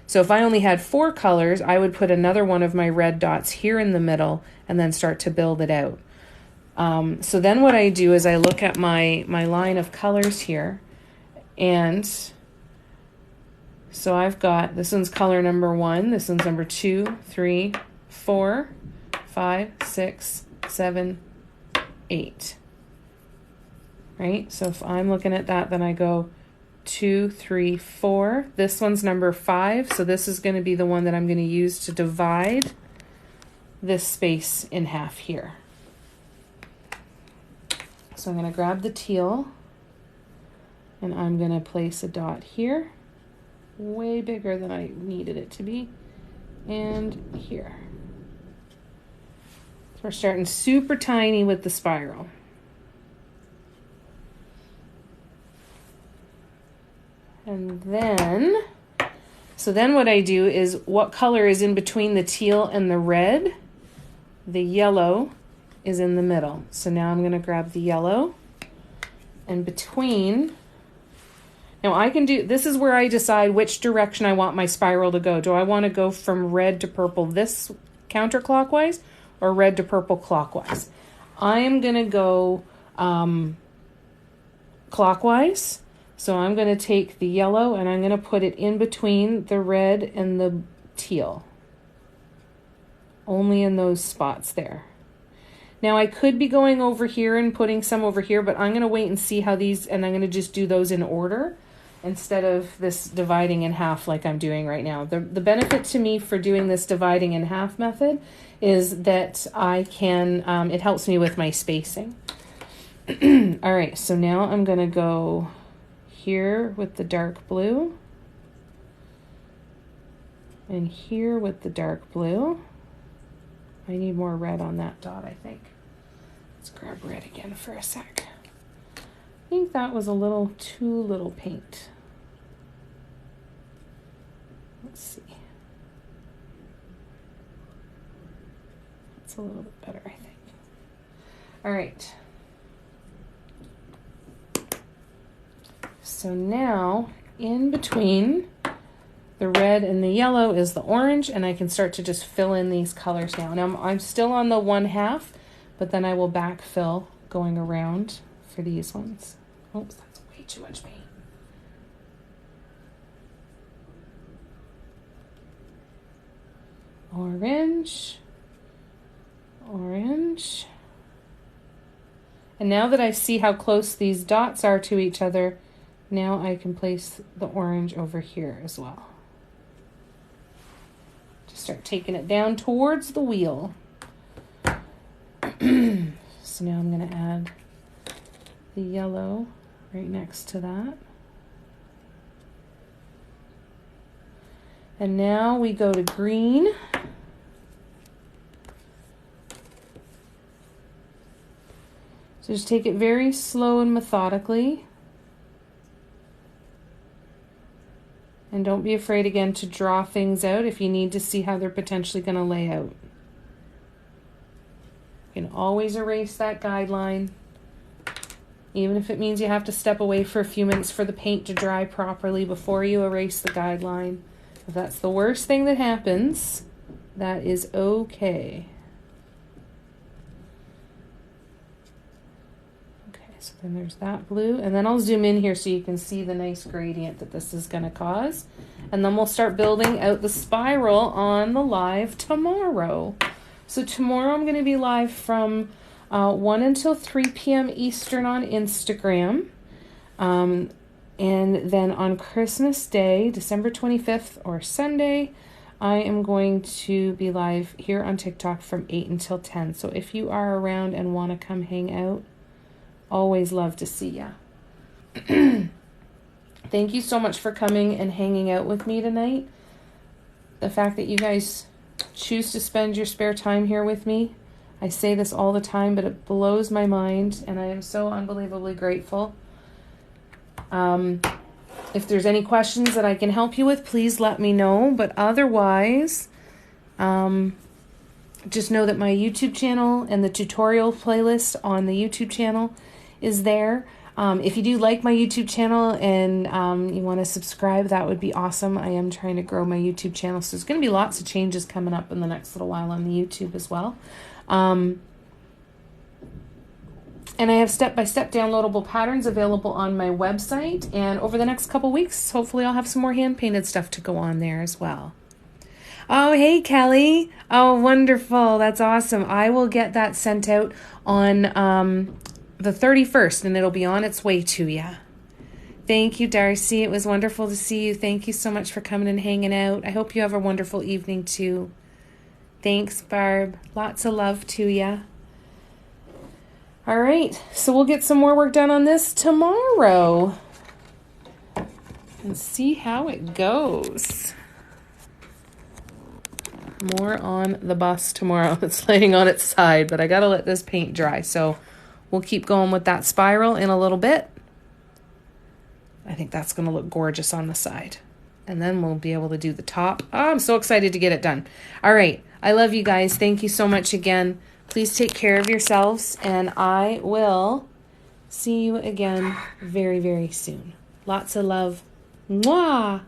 So if I only had 4 colors, I would put another one of my red dots here in the middle and then start to build it out. So then what I do is I look at my line of colors here, and so I've got, this one's color number 1, this one's number 2, 3, 4, 5, 6, 7, 8. Right? So if I'm looking at that, then I go 2, 3, 4. This one's number 5, so this is going to be the one that I'm going to use to divide this space in half here. So I'm going to grab the teal, and I'm going to place a dot here, way bigger than I needed it to be, and here. So we're starting super tiny with the spiral. And then, so then what I do is, what color is in between the teal and the red? The yellow is in the middle. So now I'm going to grab the yellow, and between, now I can do, this is where I decide which direction I want my spiral to go. Do I want to go from red to purple this counterclockwise, or red to purple clockwise? I am going to go clockwise. So I'm going to take the yellow and I'm going to put it in between the red and the teal. Only in those spots there. Now I could be going over here and putting some over here, but I'm going to wait and see how these, and I'm going to just do those in order instead of this dividing in half like I'm doing right now. The benefit to me for doing this dividing in half method is that I can, it helps me with my spacing. All right, so now I'm going to go here with the dark blue and here with the dark blue. I need more red on that dot, I think. Let's grab red again for a sec. I think that was a little too little paint. Let's see. That's a little bit better, I think. All right. So now, in between the red and the yellow is the orange, and I can start to just fill in these colors now. Now I'm still on the 1/2, but then I will backfill going around for these ones. Oops, that's way too much paint. Orange, orange. And now that I see how close these dots are to each other, now I can place the orange over here as well. Just start taking it down towards the wheel. So now I'm going to add the yellow right next to that. And now we go to green. So just take it very slow and methodically. And don't be afraid again to draw things out if you need to see how they're potentially going to lay out. You can always erase that guideline, even if it means you have to step away for a few minutes for the paint to dry properly before you erase the guideline. If that's the worst thing that happens, that is okay. So then there's that blue, and then I'll zoom in here so you can see the nice gradient that this is going to cause. And then we'll start building out the spiral on the live tomorrow. So tomorrow I'm going to be live from 1 until 3 p.m. Eastern on Instagram. And then on Christmas Day, December 25th or Sunday, I am going to be live here on TikTok from 8 until 10. So if you are around and want to come hang out, always love to see ya. Thank you so much for coming and hanging out with me tonight. The fact that you guys choose to spend your spare time here with me. I say this all the time, but it blows my mind, and I am so unbelievably grateful. If there's any questions that I can help you with, please let me know. But otherwise, just know that my YouTube channel and the tutorial playlist on the YouTube channel is there. If you do like my YouTube channel and you want to subscribe, that would be awesome. I am trying to grow my YouTube channel, so there's going to be lots of changes coming up in the next little while on the YouTube as well. And I have step-by-step downloadable patterns available on my website. And over the next couple weeks, hopefully I'll have some more hand-painted stuff to go on there as well. Oh, hey, Kelly. Oh, wonderful. That's awesome. I will get that sent out on the 31st, and it'll be on its way to you. Thank you, Darcy. It was wonderful to see you. Thank you so much for coming and hanging out. I hope you have a wonderful evening, too. Thanks, Barb. Lots of love to you. All right, so we'll get some more work done on this tomorrow and see how it goes. More on the bus tomorrow. It's laying on its side, but I got to let this paint dry, so we'll keep going with that spiral in a little bit. I think that's going to look gorgeous on the side. And then we'll be able to do the top. Oh, I'm so excited to get it done. All right. I love you guys. Thank you so much again. Please take care of yourselves, and I will see you again very, very soon. Lots of love. Mwah!